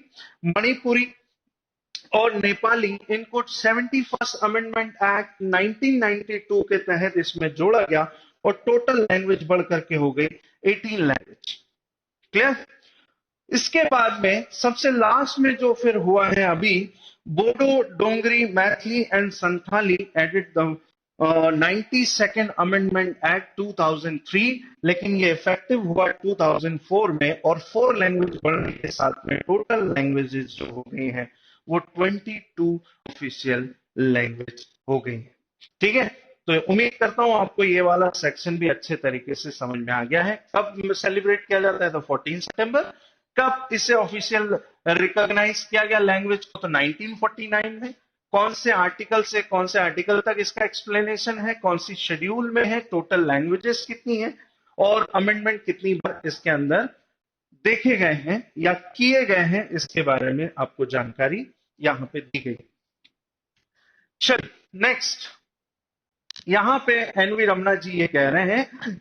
मणिपुरी और नेपाली, इनको 71st अमेंडमेंट एक्ट 1992 के तहत इसमें जोड़ा गया, और टोटल लैंग्वेज बढ़ करके हो गई 18 लैंग्वेज। क्लियर। इसके बाद में सबसे लास्ट में जो फिर हुआ है अभी, Bodo, Dogri, Maithili and Santhali added the 92nd amendment act 2003, लेकिन ये इफेक्टिव हुआ 2004 में, और 4 लैंग्वेज बढ़ने के साथ में टोटल लैंग्वेजेस जो हो गई हैं वो 22 ऑफिशियल लैंग्वेज हो गई है। ठीक है, तो उम्मीद करता हूं आपको ये वाला सेक्शन भी अच्छे तरीके से समझ में आ गया है। कब सेलिब्रेट किया जाता है, तो 14 सितंबर। कब इसे ऑफिशियल रिकॉग्नाइज किया गया लैंग्वेज को, तो 1949 में। कौन से आर्टिकल से कौन से आर्टिकल तक इसका एक्सप्लेनेशन है, कौन सी शेड्यूल में है, टोटल लैंग्वेजेस कितनी है, और अमेंडमेंट कितनी बार इसके अंदर देखे गए हैं या किए गए हैं, इसके बारे में आपको जानकारी यहां पे दी गई। चलिए नेक्स्ट, यहां पे एनवी रमना जी ये कह रहे हैं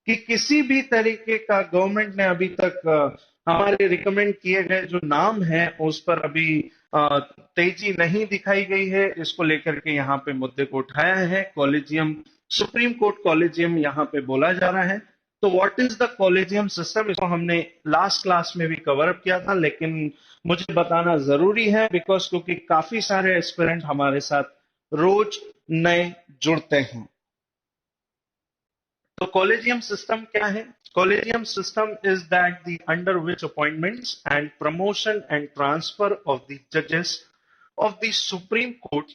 कि किसी भी तरीके का गवर्नमेंट ने अभी तक हमारे रिकमेंड किए गए जो नाम है उस पर अभी तेजी नहीं दिखाई गई है, इसको लेकर के यहाँ पे मुद्दे को उठाया है। कॉलेजियम, सुप्रीम कोर्ट कॉलेजियम यहाँ पे बोला जा रहा है। तो what is the collegium system, इसको हमने लास्ट क्लास में भी कवर अप किया था, लेकिन मुझे बताना जरूरी है बिकॉज क्योंकि काफी सारे एस्पिरेंट हमारे साथ रोज नए जुड़ते हैं। तो कॉलेजियम सिस्टम क्या है? Collegium system is that the under which appointments and promotion and transfer of the जजेस ऑफ द सुप्रीम कोर्ट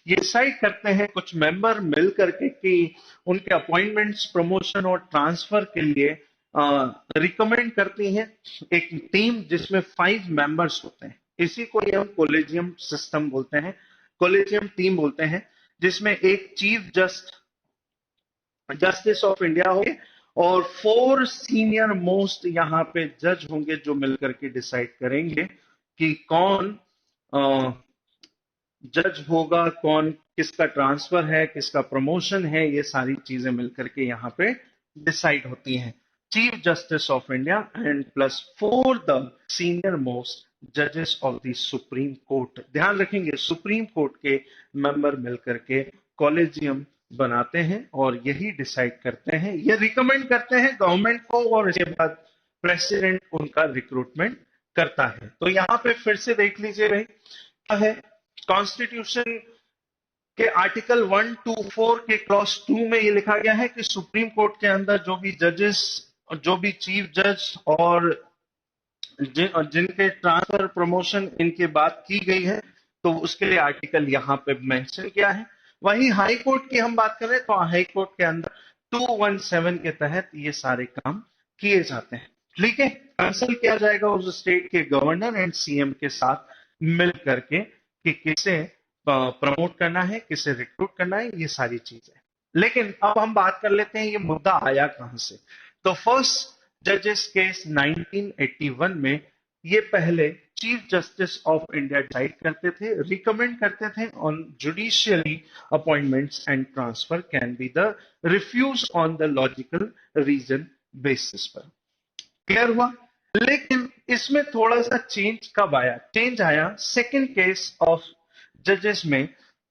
ये डिसाइड करते हैं कुछ मेंबर मिल करके कि उनके अपॉइंटमेंट्स, प्रमोशन और ट्रांसफर के लिए रिकमेंड करती है एक टीम जिसमें 5 मेंबर्स होते हैं। इसी को हम कॉलेजियम सिस्टम बोलते हैं, कॉलेजियम टीम बोलते हैं, जिसमें एक चीफ जस्टिस ऑफ इंडिया होंगे और 4 सीनियर मोस्ट यहाँ पे जज होंगे जो मिलकर के डिसाइड करेंगे कि कौन जज होगा, कौन, किसका ट्रांसफर है, किसका प्रमोशन है, ये सारी चीजें मिलकर के यहाँ पे डिसाइड होती हैं। Chief justice of India and plus 4 the senior most जजेस ऑफ द सुप्रीम कोर्ट। ध्यान रखेंगे सुप्रीम कोर्ट के मेंबर मिलकर के कॉलेजियम बनाते हैं और यही डिसाइड करते हैं, ये रिकमेंड करते हैं गवर्नमेंट को और इसके बाद प्रेसिडेंट उनका रिक्रूटमेंट करता है। तो यहाँ पे फिर से देख लीजिए भाई, क्या है कॉन्स्टिट्यूशन के आर्टिकल 124 के क्लॉज 2 में ये लिखा गया है कि सुप्रीम कोर्ट के अंदर जो भी जजेस, जो भी चीफ जज और जिनके ट्रांसफर, प्रमोशन इनकी बात की गई है, तो उसके लिए आर्टिकल यहाँ पे मेंशन किया है। वहीं हाई कोर्ट की हम बात करें तो हाई कोर्ट के अंदर 217 के तहत ये सारे काम किए जाते हैं। ठीक है, कंसल्ट किया जाएगा उस स्टेट के गवर्नर एंड सीएम के साथ मिल करके कि किसे प्रमोट करना है, किसे रिक्रूट करना है, ये सारी चीजें। लेकिन अब हम बात कर लेते हैं ये मुद्दा आया कहां से। तो फर्स्ट जजेस केस 1981 में ये पहले chief justice of India decide करते थे, रिकमेंड करते थे on judicially appointments and transfer can be the refuse on the logical reason basis पर। क्लियर हुआ? लेकिन इसमें थोड़ा सा चेंज कब आया? चेंज आया सेकेंड केस ऑफ जजेस में,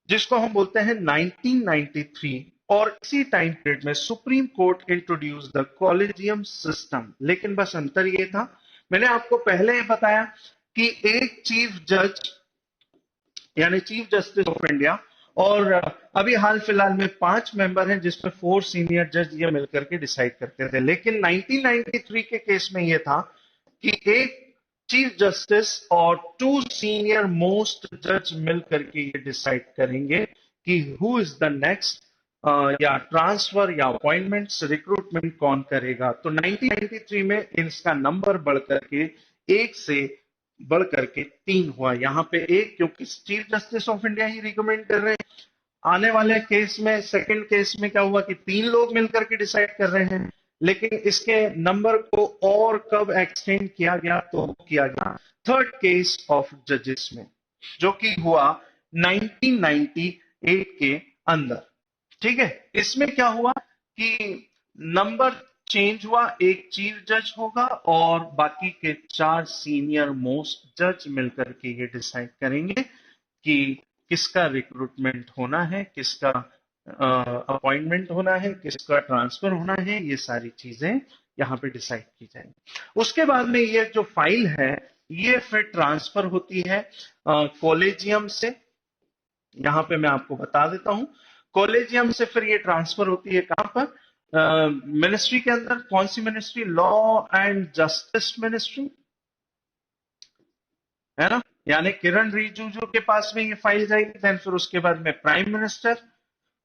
जिसको हम बोलते हैं 1993, और इसी टाइम पीरियड में supreme court introduce the collegium system. लेकिन बस अंतर ये था, मैंने आपको पहले ही बताया कि एक चीफ जज यानी चीफ जस्टिस ऑफ इंडिया और अभी हाल फिलहाल में 5 मेंबर हैं जिसमें 4 सीनियर जज ये मिलकर के डिसाइड करते थे। लेकिन 1993 के केस में ये था कि एक चीफ जस्टिस और 2 सीनियर मोस्ट जज मिलकर के ये डिसाइड करेंगे कि हु इज द नेक्स्ट, या ट्रांसफर या अपॉइंटमेंट्स, रिक्रूटमेंट कौन करेगा। तो 1993 में इसका नंबर बढ़कर के 1 से बढ़कर के 3 हुआ। यहाँ पे 1 क्योंकि chief justice of India he recommend कर रहे हैं। आने वाले केस में, सेकंड केस में क्या हुआ कि 3 लोग मिलकर के डिसाइड कर रहे हैं। लेकिन इसके नंबर को और कब एक्सटेंड किया गया? तो किया गया थर्ड केस ऑफ जजेस में, जो कि हुआ 1998 के अंदर। ठीक है, इसमें क्या हुआ कि नंबर चेंज हुआ, एक चीफ जज होगा और बाकी के 4 सीनियर मोस्ट जज मिलकर के ये डिसाइड करेंगे कि किसका रिक्रूटमेंट होना है, किसका अपॉइंटमेंट होना है, किसका ट्रांसफर होना है, ये सारी चीजें यहाँ पे डिसाइड की जाएंगी। उसके बाद में ये जो फाइल है ये फिर ट्रांसफर होती है कॉलेजियम से। यहाँ पे मैं आपको बता देता हूं, कॉलेजियम से फिर ये ट्रांसफर होती है कहां पर? मिनिस्ट्री के अंदर। कौन सी ministry? Law and justice ministry, है ना, यानी किरण रिजिजू के पास में ये फाइल जाएगी। देन फिर उसके बाद में प्राइम मिनिस्टर,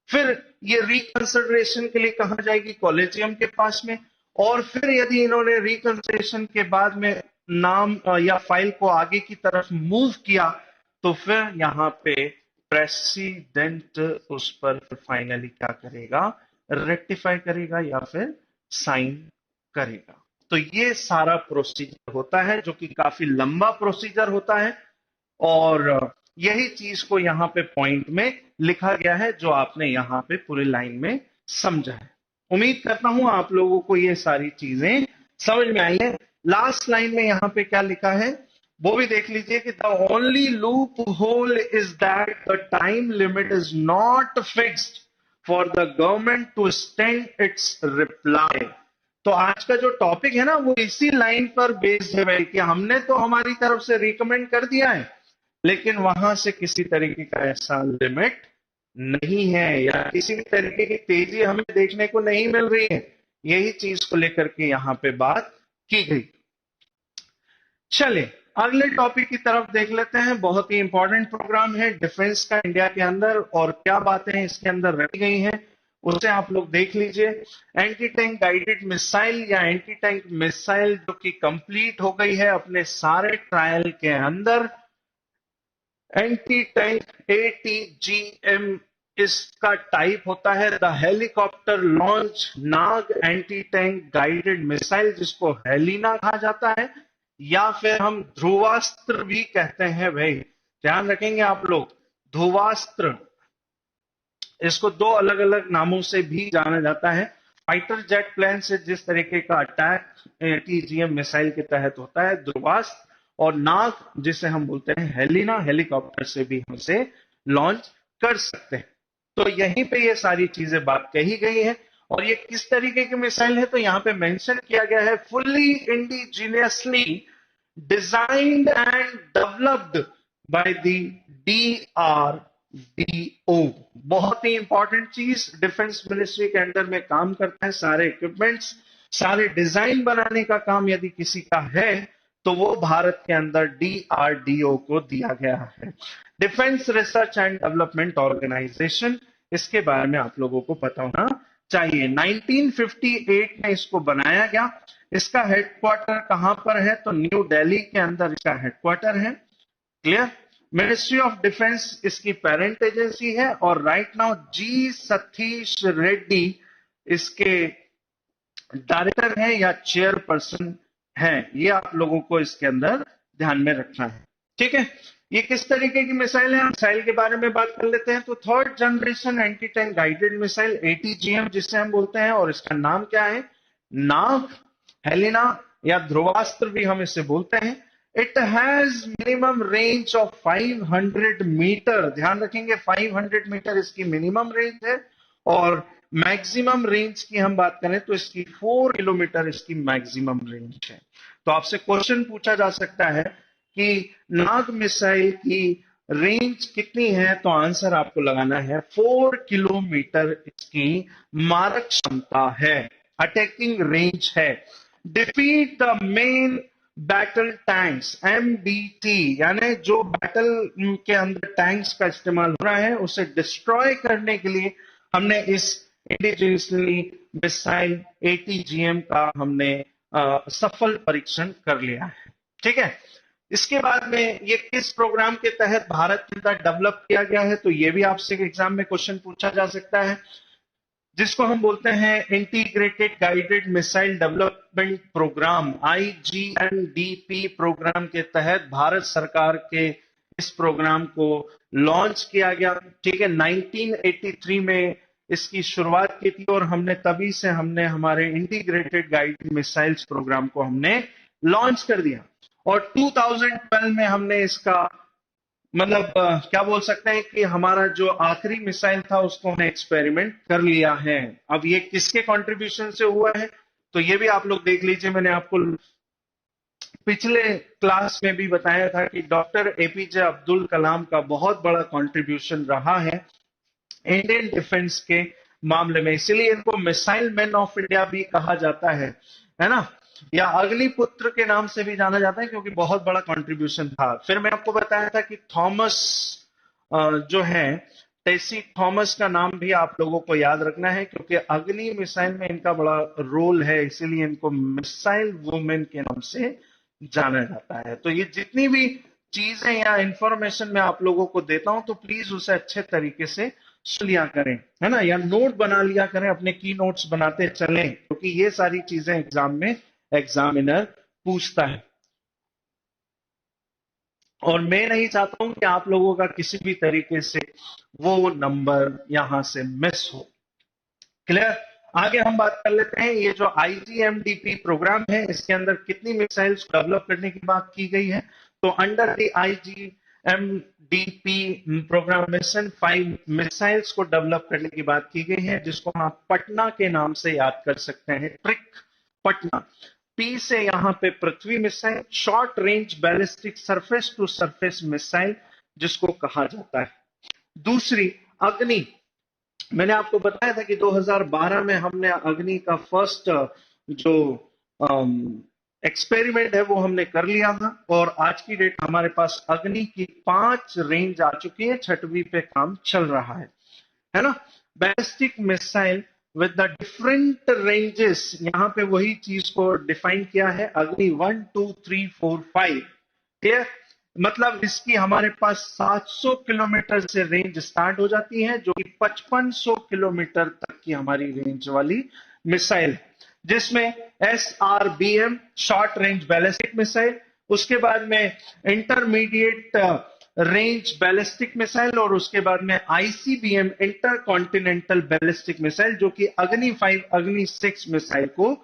फिर ये रिकंसिडरेशन के लिए कहा जाएगी कॉलेजियम के पास में, और फिर यदि इन्होंने रिकंसिडरेशन के बाद में नाम या फाइल को आगे की तरफ मूव किया तो फिर यहाँ पे प्रेसिडेंट उस पर फाइनली क्या करेगा? रेक्टिफाई करेगा या फिर साइन करेगा। तो ये सारा प्रोसीजर होता है जो कि काफी लंबा प्रोसीजर होता है, और यही चीज को यहाँ पे पॉइंट में लिखा गया है जो आपने यहाँ पे पूरी लाइन में समझा है। उम्मीद करता हूं आप लोगों को ये सारी चीजें समझ में आई है। लास्ट लाइन में यहां पे क्या लिखा है वो भी देख लीजिए कि the only loophole is that the time limit is not fixed for the government to send its reply. तो आज का जो टॉपिक है ना वो इसी लाइन पर बेस्ड है भाई, कि हमने तो हमारी तरफ से रिकमेंड कर दिया है, लेकिन वहां से किसी तरीके का ऐसा लिमिट नहीं है या किसी भी तरीके की तेजी हमें देखने को नहीं मिल रही है। यही चीज को लेकर के यहां पे बात की गई। चले अगले टॉपिक की तरफ देख लेते हैं। बहुत ही इंपॉर्टेंट प्रोग्राम है डिफेंस का इंडिया के अंदर, और क्या बातें इसके अंदर रखी गई हैं उसे आप लोग देख लीजिए। एंटी टैंक गाइडेड मिसाइल या एंटी टैंक मिसाइल जो कि कंप्लीट हो गई है अपने सारे ट्रायल के अंदर। एंटी टैंक ATGM इसका टाइप होता है the helicopter launch Nag anti tank guided missile, जिसको हेलिना कहा जाता है या फिर हम ध्रुवास्त्र भी कहते हैं भाई, ध्यान रखेंगे आप लोग। ध्रुवास्त्र, इसको दो अलग अलग नामों से भी जाना जाता है। फाइटर जेट प्लेन से जिस तरीके का अटैक ATGM मिसाइल के तहत होता है ध्रुवास्त्र, और नाग जिसे हम बोलते हैं हेलिना, हेलीकॉप्टर से भी हम इसे लॉन्च कर सकते हैं। तो यहीं पे ये सारी चीजें बात कही गई है। और ये किस तरीके की मिसाइल है तो यहाँ पे मेंशन किया गया है fully indigenously designed and developed by the DRDO। बहुत ही इंपॉर्टेंट चीज, डिफेंस मिनिस्ट्री के अंडर में काम करता है। सारे इक्विपमेंट्स, सारे डिजाइन बनाने का काम यदि किसी का है तो वो भारत के अंदर DRDO को दिया गया है, defence research and development organisation. इसके बारे में आप लोगों को पता होना चाहिए। 1958 में इसको बनाया गया। इसका हेडक्वार्टर कहां पर है तो न्यू दिल्ली के अंदर इसका हेडक्वार्टर है। क्लियर? मिनिस्ट्री ऑफ डिफेंस इसकी पेरेंट एजेंसी है, और राइट नाउ जी सतीश रेड्डी इसके डायरेक्टर है या चेयरपर्सन है। ये आप लोगों को इसके अंदर ध्यान में रखना है। ठीक है, ये किस तरीके की मिसाइल है, मिसाइल के बारे में बात कर लेते हैं। तो third generation anti tank guided missile ATGM जिसे हम बोलते हैं, और इसका नाम क्या है, नाग, हेलिना या ध्रुवास्त्र भी हम इसे बोलते हैं। It has minimum range of 500 metre, ध्यान रखेंगे 500 मीटर इसकी मिनिमम रेंज है, और मैक्सिमम रेंज की हम बात करें तो इसकी 4 किलोमीटर इसकी मैक्सिमम रेंज है। तो आपसे क्वेश्चन पूछा जा सकता है कि नाग मिसाइल की रेंज कितनी है, तो आंसर आपको लगाना है 4 किलोमीटर इसकी मारक क्षमता है, अटैकिंग रेंज है। Defeat the main battle tanks MBT, यानी जो बैटल के अंदर टैंक्स का इस्तेमाल हो रहा है उसे डिस्ट्रॉय करने के लिए हमने इस इंडिजिनियसली मिसाइल ATGM का हमने सफल परीक्षण कर लिया है। ठीक है, इसके बाद में ये किस प्रोग्राम के तहत भारत के अंदर डेवलप किया गया है, तो ये भी आपसे एग्जाम में क्वेश्चन पूछा जा सकता है, जिसको हम बोलते हैं integrated guided missile development programme IGNDP programme के तहत भारत सरकार के इस प्रोग्राम को लॉन्च किया गया। ठीक है, 1983 में इसकी शुरुआत की थी, और हमने तभी से हमने हमारे इंटीग्रेटेड गाइडेड मिसाइल्स प्रोग्राम को हमने लॉन्च कर दिया, और 2012 में हमने इसका मतलब क्या बोल सकते हैं कि हमारा जो आखिरी मिसाइल था उसको हमने एक्सपेरिमेंट कर लिया है। अब ये किसके कंट्रीब्यूशन से हुआ है तो ये भी आप लोग देख लीजिए। मैंने आपको पिछले क्लास में भी बताया था कि डॉक्टर APJ अब्दुल कलाम का बहुत बड़ा कंट्रीब्यूशन रहा है इंडियन डिफेंस के मामले में, इसीलिए इनको मिसाइल मैन ऑफ इंडिया भी कहा जाता है ना, या अग्निपुत्र के नाम से भी जाना जाता है, क्योंकि बहुत बड़ा कंट्रीब्यूशन था। फिर मैं आपको बताया था कि थॉमस जो है टेसी थॉमस का नाम भी आप लोगों को याद रखना है, क्योंकि अग्नि मिसाइल में इनका बड़ा रोल है, इसीलिए इनको मिसाइल वुमेन के नाम से जाना जाता है। तो ये जितनी भी चीजें या इंफॉर्मेशन मैं आप लोगों को देता हूं तो प्लीज उसे अच्छे तरीके से सुन लिया करें, है ना, या नोट बना लिया करें, अपने की नोट्स बनाते चलें, क्योंकि ये सारी चीजें एग्जाम में एग्जामिनर पूछता है, और मैं नहीं चाहता हूं कि आप लोगों का किसी भी तरीके से वो नंबर यहां से मिस हो। क्लियर? आगे हम बात कर लेते हैं, ये जो IGMDP प्रोग्राम है इसके अंदर कितनी मिसाइल्स डेवलप करने की बात की गई है। तो under the IGMDP programme mission 5 missiles को डेवलप करने की बात की गई है, जिसको आप पटना के नाम से याद कर सकते हैं, ट्रिक पटना। P से यहां पे Prithvi missile, short range ballistic surface to surface missile जिसको कहा जाता है। दूसरी अग्नि, मैंने आपको बताया था कि 2012 में हमने अग्नि का फर्स्ट जो एक्सपेरिमेंट है वो हमने कर लिया था, और आज की डेट हमारे पास अग्नि की 5 रेंज आ चुकी है, 6वीं पे काम चल रहा है ना। Ballistic missile with the different ranges, यहां पे वही चीज को डिफाइन किया है, अग्नि 1 2 3 4 5। क्लियर, मतलब इसकी हमारे पास 700 किलोमीटर से रेंज स्टार्ट हो जाती है, जो कि 5500 किलोमीटर तक की हमारी रेंज वाली मिसाइल है, जिसमें SRBM short range ballistic missile, उसके बाद में इंटरमीडिएट रेंज बैलिस्टिक मिसाइल, और उसके बाद में ICBM inter continental ballistic missile, जो कि अग्नि 5 अग्नि 6 मिसाइल को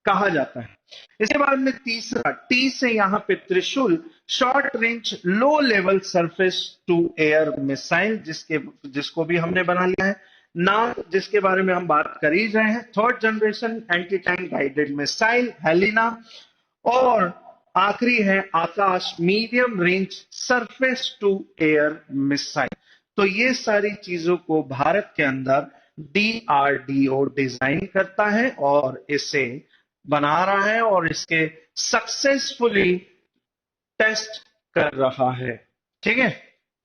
कहा जाता है। इसके बाद में तीसरा T से यहां पे Trishul, short range low level surface to air missile, जिसको भी हमने बना लिया है नाम, जिसके बारे में हम बात कर ही रहे हैं, third generation anti tank guided missile Helina, और आखिरी है Akash medium range surface to air missile. तो ये सारी चीजों को भारत के अंदर DRDO डिजाइन करता है और इसे बना रहा है और इसके सक्सेसफुली टेस्ट कर रहा है। ठीक है,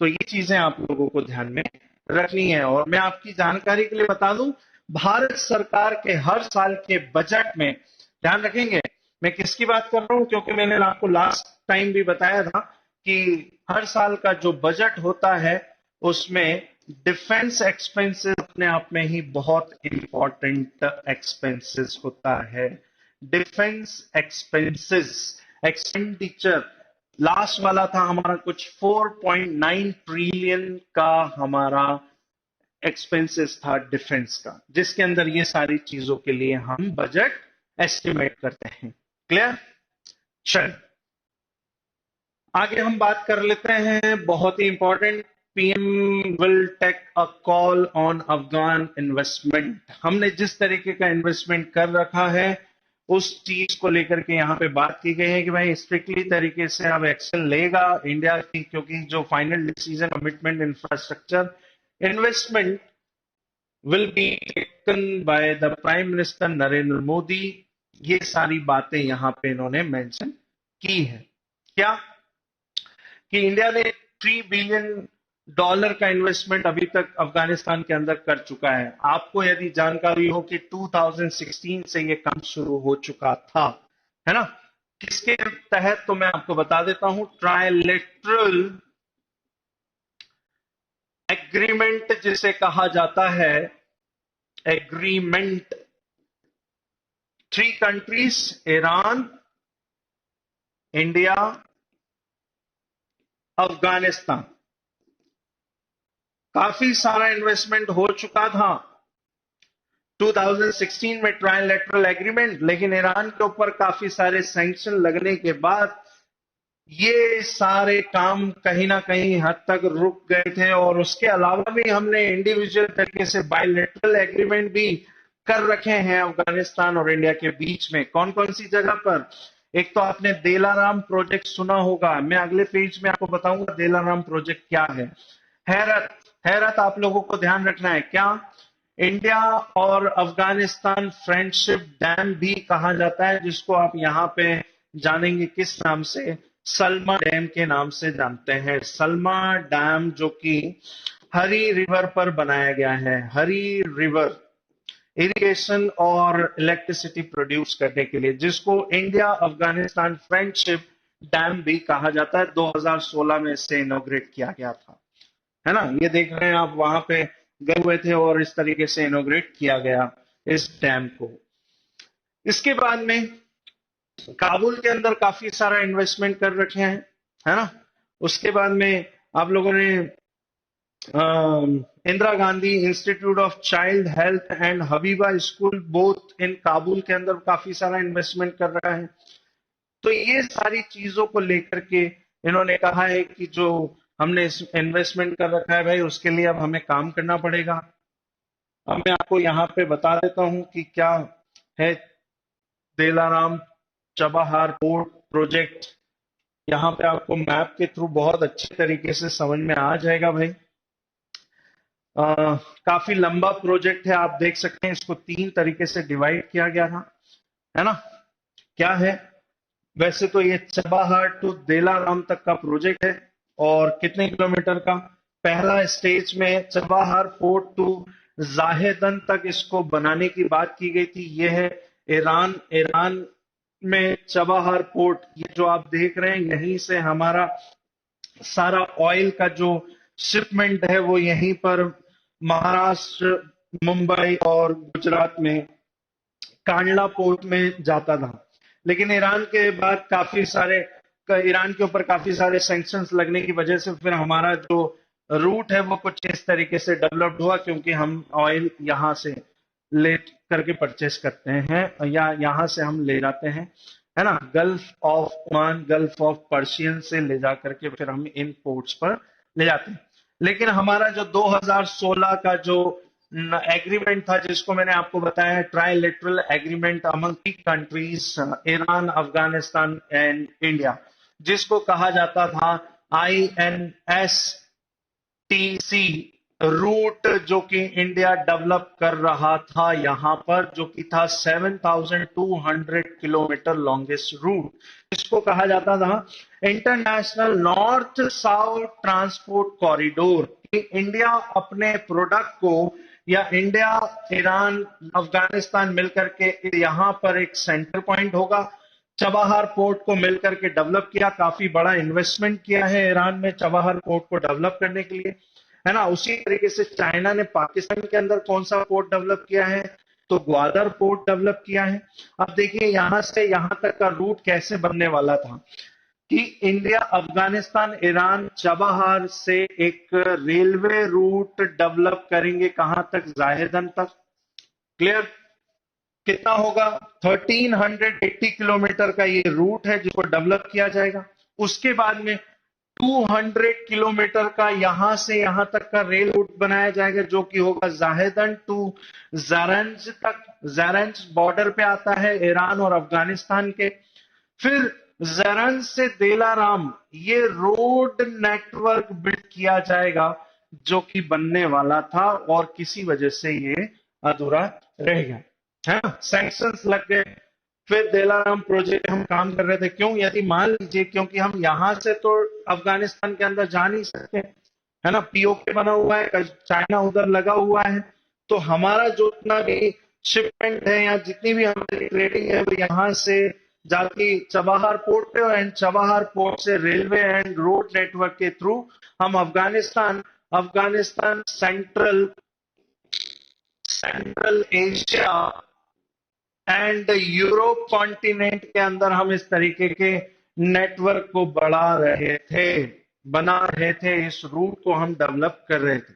तो ये चीजें आप लोगों को ध्यान में रखनी है। और मैं आपकी जानकारी के लिए बता दूं, भारत सरकार के हर साल के बजट में, ध्यान रखेंगे मैं किसकी बात कर रहा हूं, क्योंकि मैंने आपको लास्ट टाइम भी बताया था कि हर साल का जो बजट होता है उसमें डिफेंस एक्सपेंसेस अपने आप में ही बहुत इंपॉर्टेंट एक्सपेंसेस होता है। डिफेंस एक्सपेंसेस एक्सपेंडिचर लास्ट वाला था हमारा कुछ 4.9 ट्रिलियन का हमारा एक्सपेंसेस था डिफेंस का, जिसके अंदर ये सारी चीजों के लिए हम बजट एस्टिमेट करते हैं। क्लियर, चल आगे हम बात कर लेते हैं, बहुत ही important, PM will take a call on Afghan investment. हमने जिस तरीके का इन्वेस्टमेंट कर रखा है उस चीज को लेकर के यहाँ पे बात की गई है कि भाई स्ट्रिक्टली तरीके से अब एक्शन लेगा इंडिया की, क्योंकि जो final decision commitment infrastructure investment will be taken by the prime minister Narendra Modi. ये सारी बातें यहाँ पे इन्होंने मेंशन की है, क्या कि इंडिया ने $3 बिलियन का इन्वेस्टमेंट अभी तक अफगानिस्तान के अंदर कर चुका है। आपको यदि जानकारी हो कि 2016 से ये काम शुरू हो चुका था, है ना, किसके तहत, तो मैं आपको बता देता हूं, ट्राइलेटरल एग्रीमेंट जिसे कहा जाता है, agreement 3 countries, Iran, India, Afghanistan, काफी सारा इन्वेस्टमेंट हो चुका था 2016 में ट्राइलेटरल एग्रीमेंट, लेकिन ईरान के ऊपर काफी सारे सैंक्शन लगने के बाद ये सारे काम कहीं ना कहीं हद तक रुक गए थे। और उसके अलावा भी हमने इंडिविजुअल तरीके से बायलैटरल एग्रीमेंट भी कर रखे हैं अफगानिस्तान और इंडिया के बीच में। कौन कौन सी जगह पर, एक तो आपने देलाराम प्रोजेक्ट सुना होगा, मैं अगले पेज में आपको बताऊंगा देलाराम प्रोजेक्ट क्या है। हैरत आप लोगों को ध्यान रखना है, क्या इंडिया और अफगानिस्तान फ्रेंडशिप डैम भी कहा जाता है, जिसको आप यहां पे जानेंगे किस नाम से, सलमा डैम के नाम से जानते हैं। सलमा डैम जो कि हरी रिवर पर बनाया गया है, हरी रिवर इरिगेशन और इलेक्ट्रिसिटी प्रोड्यूस करने के लिए, जिसको इंडिया अफगानिस्तान फ्रेंडशिप डैम भी कहा जाता है। 2016 में इसे इनॉग्रेट किया गया था, है ना, ये देख रहे हैं आप, वहां पे गए हुए थे और इस तरीके से इनॉग्रेट किया गया इस डैम को। इसके बाद में काबुल के अंदर काफी सारा इन्वेस्टमेंट कर रखे हैं, है ना। उसके बाद में आप लोगों ने Indira Gandhi institute of child health and Habiba school both in Kabul के अंदर काफी सारा इन्वेस्टमेंट कर रहा है। तो ये सारी चीजों को लेकर के इन्होंने कहा है कि जो हमने इन्वेस्टमेंट कर रखा है भाई, उसके लिए अब हमें काम करना पड़ेगा। अब मैं आपको यहाँ पे बता देता हूँ कि क्या है दिलाराम चबाहार पोर्ट प्रोजेक्ट। यहाँ पे आपको मैप के थ्रू बहुत अच्छे तरीके से समझ में आ जाएगा भाई। काफी लंबा प्रोजेक्ट है, आप देख सकते हैं इसको 3 तरीके से डिवाइड किया गया था, है ना। क्या है, वैसे तो ये चबाहार टू दिलाराम तक का प्रोजेक्ट है। और कितने किलोमीटर का? पहला स्टेज में चबाहार पोर्ट टू जाहेदन तक इसको बनाने की बात की गई थी। ये है ईरान में चबाहार पोर्ट। ये जो आप देख रहे हैं, यहीं से हमारा सारा ऑयल का जो शिपमेंट है वो यहीं पर महाराष्ट्र, मुंबई और गुजरात में कांडला पोर्ट में जाता था। लेकिन ईरान के बाद ईरान के ऊपर काफी सारे सैंक्शंस लगने की वजह से फिर हमारा जो रूट है वो कुछ इस तरीके से डेवलप्ड हुआ, क्योंकि हम ऑयल यहां से ले करके परचेस करते हैं या यहां से हम ले जाते हैं, है ना। Gulf of Oman, gulf of Persian से ले जा करके फिर हम इन पोर्ट्स पर ले जाते हैं। लेकिन हमारा जो 2016 का जो एग्रीमेंट था, जिसको मैंने आपको बताया trilateral agreement among 3 countries, Iran, Afghanistan and India, जिसको कहा जाता था INSTC रूट, जो कि इंडिया डेवलप कर रहा था यहां पर, जो कि था 7,200 किलोमीटर लॉन्गेस्ट रूट, जिसको कहा जाता था international north south transport corridor. India अपने प्रोडक्ट को, या इंडिया, ईरान, अफगानिस्तान मिलकर के यहाँ पर एक सेंटर पॉइंट होगा। चबाहार पोर्ट को मिलकर के डेवलप किया, काफी बड़ा इन्वेस्टमेंट किया है ईरान में चबाहार पोर्ट को डेवलप करने के लिए, है ना। उसी तरीके से चाइना ने पाकिस्तान के अंदर कौन सा पोर्ट डेवलप किया है? तो ग्वादर पोर्ट डेवलप किया है। अब देखिए यहां से यहां तक का रूट कैसे बनने वाला था कि इंडिया, अफगानिस्तान, ईरान चबाहार से एक रेलवे रूट डेवलप करेंगे, कहां तक? जाहेदन तक। क्लियर? कितना होगा? 1380 किलोमीटर का ये रूट है जिसको डेवलप किया जाएगा। उसके बाद में 200 किलोमीटर का यहां से यहां तक का रेल रूट बनाया जाएगा, जो कि होगा जाहेदन टू ज़रेंज तक। ज़रेंज बॉर्डर पे आता है ईरान और अफगानिस्तान के। फिर ज़रेंज से दिलाराम ये रोड नेटवर्क बिल्ड किया जाएगा, जो कि बनने वाला था और किसी वजह से ये अधूरा रह गया, है ना। सैंक्शंस लग गए। फिर दिलाराम प्रोजेक्ट हम काम कर रहे थे, क्यों? यदि मान लीजिए, क्योंकि हम यहां से तो अफगानिस्तान के अंदर जा नहीं सकते, है ना, POK बना हुआ है, चाइना उधर लगा हुआ है, तो हमारा जो इतना भी शिपमेंट है या जितनी भी हमारी ट्रेडिंग है वो यहां से जाती चबाहार पोर्ट पे, एंड चबाहार पोर्ट से रेलवे एंड रोड नेटवर्क के थ्रू हम Afghanistan central Asia and Europe continent के अंदर हम इस तरीके के नेटवर्क को बना रहे थे, इस रूट को हम डेवलप कर रहे थे।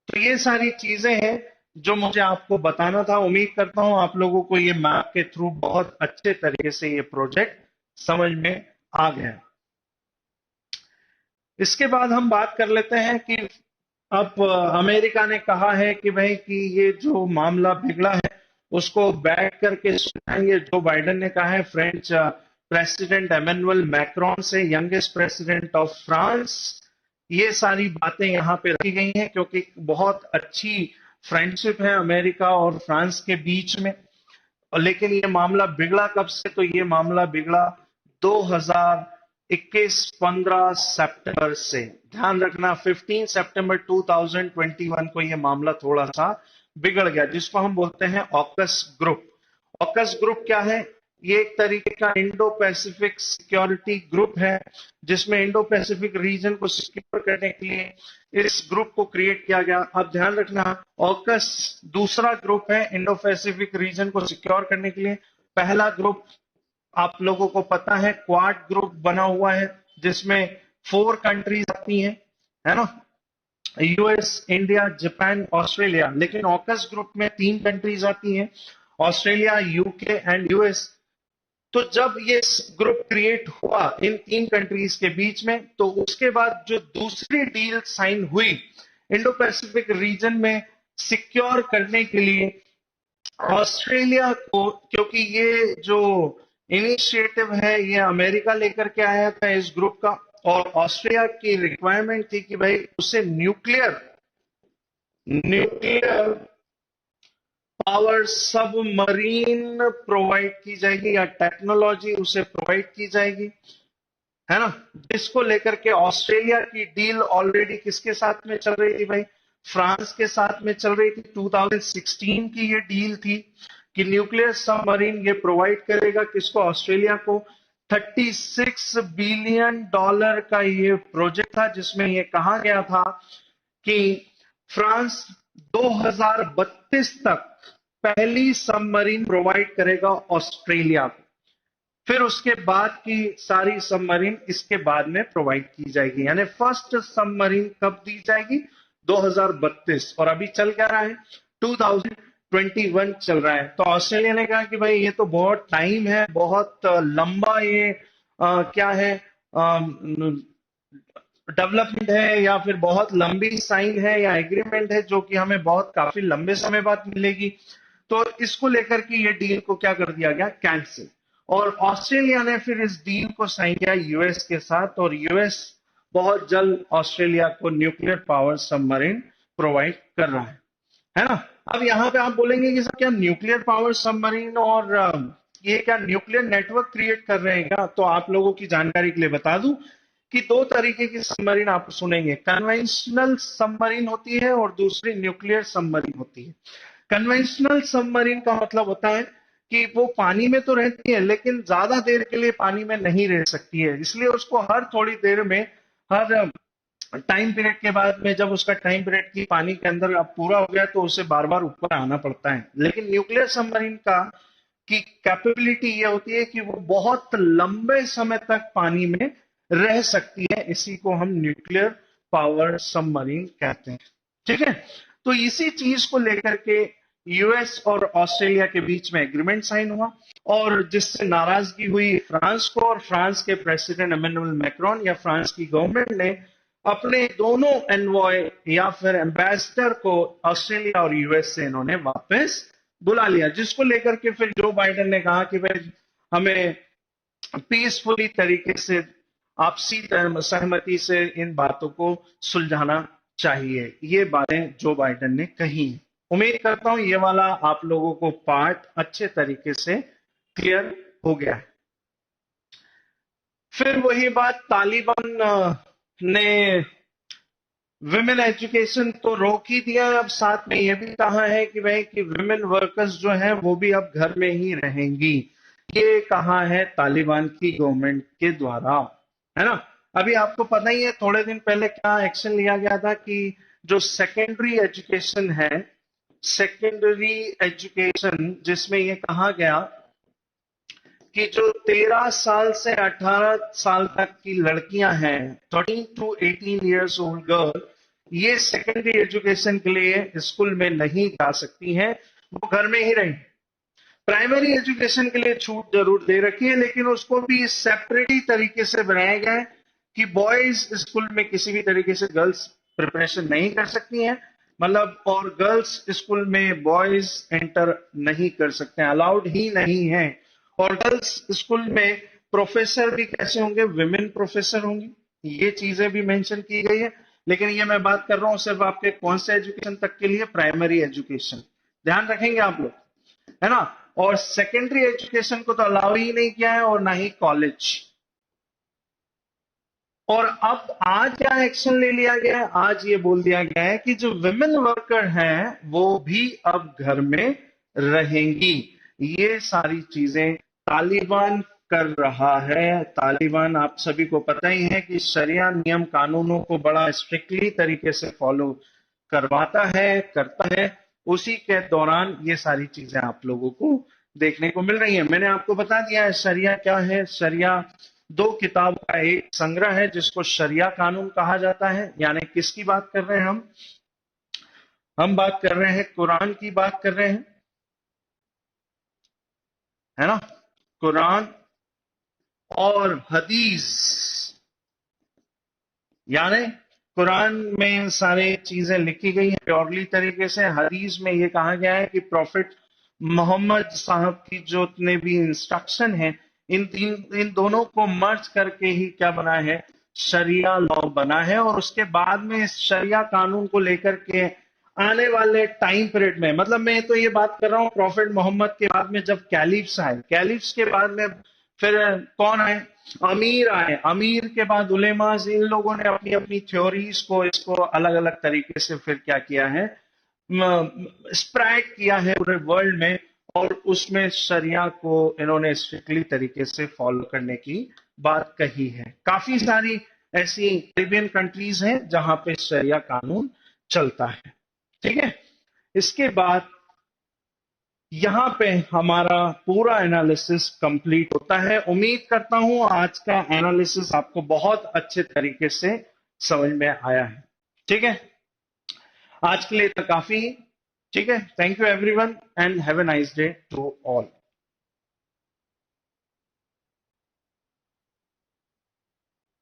तो ये सारी चीजें हैं जो मुझे आपको बताना था। उम्मीद करता हूं आप लोगों को ये मैप के थ्रू बहुत अच्छे तरीके से ये प्रोजेक्ट समझ में आ गया। इसके बाद हम बात कर लेते हैं कि अब अमेरिका ने कहा है कि भाई कि ये जो मामला बिगड़ा है उसको बैठ करके सुनाएंगे। जो बाइडेन ने कहा है फ्रेंच प्रेसिडेंट एमेनुअल मैक्रोन से, यंगेस्ट प्रेसिडेंट ऑफ फ्रांस। ये सारी बातें यहाँ पे रखी गई हैं क्योंकि बहुत अच्छी फ्रेंडशिप है अमेरिका और फ्रांस के बीच में। लेकिन ये मामला बिगड़ा कब से? तो ये मामला बिगड़ा 2021 15 सितंबर से। ध्यान रखना 15 सितंबर 2021 को ये मामला थोड़ा सा बिगड़ गया, जिसको हम बोलते हैं ऑकस ग्रुप। ऑकस ग्रुप क्या है? ये एक तरीके का इंडो पैसिफिक सिक्योरिटी ग्रुप है, जिसमें इंडो पैसिफिक रीजन को सिक्योर करने के लिए इस ग्रुप को क्रिएट किया गया। अब ध्यान रखना, ऑकस दूसरा ग्रुप है इंडो पैसिफिक रीजन को सिक्योर करने के लिए। पहला ग्रुप आप लोगों को पता है क्वाड ग्रुप बना हुआ है, जिसमें 4 कंट्रीज आती हैं, है ना। US, India, Japan, Australia. लेकिन ऑकस ग्रुप में 3 कंट्रीज आती हैं, ऑस्ट्रेलिया, यूके एंड यूएस। तो जब ये ग्रुप क्रिएट हुआ इन 3 कंट्रीज के बीच में, तो उसके बाद जो दूसरी डील साइन हुई इंडो पैसिफिक रीजन में सिक्योर करने के लिए ऑस्ट्रेलिया को, क्योंकि ये जो इनिशिएटिव है ये अमेरिका लेकर के आया था इस ग्रुप का, और ऑस्ट्रेलिया की रिक्वायरमेंट थी कि भाई उसे nuclear nuclear power submarine provide की जाएगी, या टेक्नोलॉजी उसे प्रोवाइड की जाएगी, है ना। जिसको लेकर के ऑस्ट्रेलिया की डील ऑलरेडी किसके साथ में चल रही थी भाई, फ्रांस के साथ में चल रही थी। 2016 की ये डील थी कि न्यूक्लियर सबमरीन ये प्रोवाइड करेगा किसको, ऑस्ट्रेलिया को। $36 बिलियन का ये प्रोजेक्ट था, जिसमें ये कहा गया था कि फ्रांस 2032 तक पहली सबमरीन प्रोवाइड करेगा ऑस्ट्रेलिया को। फिर उसके बाद की सारी सबमरीन इसके बाद में प्रोवाइड की जाएगी, यानी फर्स्ट सबमरीन कब दी जाएगी, 2032। और अभी चल क्या रहा है, 2021 चल रहा है। तो ऑस्ट्रेलिया ने कहा कि भाई ये तो बहुत टाइम है, बहुत लंबा ये क्या है, डेवलपमेंट है, या फिर बहुत लंबी साइन है या एग्रीमेंट है, जो कि हमें बहुत काफी लंबे समय बाद मिलेगी। तो इसको लेकर के ये डील को क्या कर दिया गया, कैंसिल। और ऑस्ट्रेलिया ने फिर इस डील को साइन किया यूएस के साथ, और यूएस बहुत जल्द ऑस्ट्रेलिया को न्यूक्लियर पावर सबमरीन प्रोवाइड कर रहा है ना। अब यहाँ पे आप बोलेंगे कि सर क्या न्यूक्लियर पावर सबमरीन और ये क्या न्यूक्लियर नेटवर्क क्रिएट कर रहे हैं क्या? तो आप लोगों की जानकारी के लिए बता दूं कि 2 तरीके की सबमरीन आप सुनेंगे, कन्वेंशनल सबमरीन होती है और दूसरी न्यूक्लियर सबमरीन होती है। कन्वेंशनल सबमरीन का मतलब होता है कि वो पानी में तो रहती है, लेकिन ज्यादा देर के लिए पानी में नहीं रह सकती है, इसलिए उसको हर थोड़ी देर में, हर टाइम पीरियड के बाद में, जब उसका टाइम पीरियड की पानी के अंदर अब पूरा हो गया, तो उसे बार बार ऊपर आना पड़ता है। लेकिन न्यूक्लियर सबमरीन का की कैपेबिलिटी ये होती है कि वो बहुत लंबे समय तक पानी में रह सकती है, इसी को हम न्यूक्लियर पावर सबमरीन कहते हैं। ठीक है, तो इसी चीज को लेकर के यूएस और ऑस्ट्रेलिया के बीच में एग्रीमेंट साइन हुआ, और जिससे नाराजगी हुई फ्रांस को, और फ्रांस के प्रेसिडेंट इमैनुअल मैक्रोन या फ्रांस की गवर्नमेंट ने अपने दोनों एनवॉय या फिर एम्बेसडर को ऑस्ट्रेलिया और यूएस से इन्होंने वापस बुला लिया, जिसको लेकर के फिर जो बाइडेन ने कहा कि भाई हमें पीसफुली तरीके से, आपसी सहमति से इन बातों को सुलझाना चाहिए। ये बातें जो बाइडेन ने कही। उम्मीद करता हूं ये वाला आप लोगों को पार्ट अच्छे तरीके से क्लियर हो गया है। फिर वही बात, तालिबान ने विमेन एजुकेशन तो रोक ही दिया, अब साथ में यह भी कहा है कि भाई कि विमेन वर्कर्स जो है वो भी अब घर में ही रहेंगी। ये कहा है तालिबान की गवर्नमेंट के द्वारा, है ना। अभी आपको पता ही है थोड़े दिन पहले क्या एक्शन लिया गया था कि जो सेकेंडरी एजुकेशन है, सेकेंडरी एजुकेशन, जिसमें ये कहा गया कि जो 13 साल से 18 साल तक की लड़कियां हैं, 13 to 18 years old गर्ल, ये सेकेंडरी एजुकेशन के लिए स्कूल में नहीं जा सकती हैं, वो घर में ही रहें। प्राइमरी एजुकेशन के लिए छूट जरूर दे रखी है, लेकिन उसको भी सेपरेटली तरीके से बनाया गया है कि बॉयज स्कूल में किसी भी तरीके से गर्ल्स प्रिपरेशन नहीं कर सकती हैं, मतलब, और गर्ल्स स्कूल में बॉयज एंटर नहीं कर सकते हैं, अलाउड ही नहीं है। और गर्ल्स स्कूल में प्रोफेसर भी कैसे होंगे, विमेन प्रोफेसर होंगी, ये चीजें भी मेंशन की गई है। लेकिन ये मैं बात कर रहा हूं सिर्फ आपके कौन से एजुकेशन तक के लिए, प्राइमरी एजुकेशन, ध्यान रखेंगे आप लोग, है ना। और सेकेंडरी एजुकेशन को तो अलाउ ही नहीं किया है, और ना ही कॉलेज। और अब आज क्या एक्शन ले लिया गया है, आज ये बोल दिया गया है कि जो विमेन वर्कर हैं वो भी अब घर में रहेंगी। ये सारी चीजें तालिबान कर रहा है। तालिबान, आप सभी को पता ही है कि शरिया नियम कानूनों को बड़ा स्ट्रिक्टली तरीके से फॉलो करवाता है, करता है। उसी के दौरान ये सारी चीजें आप लोगों को देखने को मिल रही है। मैंने आपको बता दिया है शरिया क्या है। शरिया दो किताबों का एक संग्रह है जिसको शरिया कानून कहा जाता है। यानी किसकी बात कर रहे हैं हम बात कर रहे हैं कुरान की बात कर रहे हैं, है ना। कुरान और हदीस, यानी कुरान में सारी चीजें लिखी गई हैं प्योरली तरीके से। हदीस में ये कहा गया है कि प्रॉफिट मोहम्मद साहब की जो जितने भी इंस्ट्रक्शन है, इन दोनों को मर्ज करके ही क्या बना है, शरिया लॉ बना है। और उसके बाद में इस शरिया कानून को लेकर के आने वाले टाइम पीरियड में, मतलब मैं तो ये बात कर रहा हूँ प्रॉफिट मोहम्मद के बाद में जब कैलिफ्स आए, कैलिफ्स के बाद में फिर कौन आए, अमीर आए, अमीर के बाद उलेमास, इन लोगों ने अपनी अपनी थ्योरीज को इसको अलग अलग तरीके से फिर क्या किया है, स्प्रेड किया है पूरे वर्ल्ड में। और उसमें शरिया को इन्होंने स्ट्रिक्टली तरीके से फॉलो करने की बात कही है। काफी सारी ऐसी कैरिबियन कंट्रीज हैं जहां पे शरिया कानून चलता है, ठीक है। इसके बाद यहां पे हमारा पूरा एनालिसिस कंप्लीट होता है। उम्मीद करता हूं आज का एनालिसिस आपको बहुत अच्छे तरीके से समझ में आया है, ठीक है। आज के लिए तो काफी, ठीक है। Thank you everyone and have a nice day to all.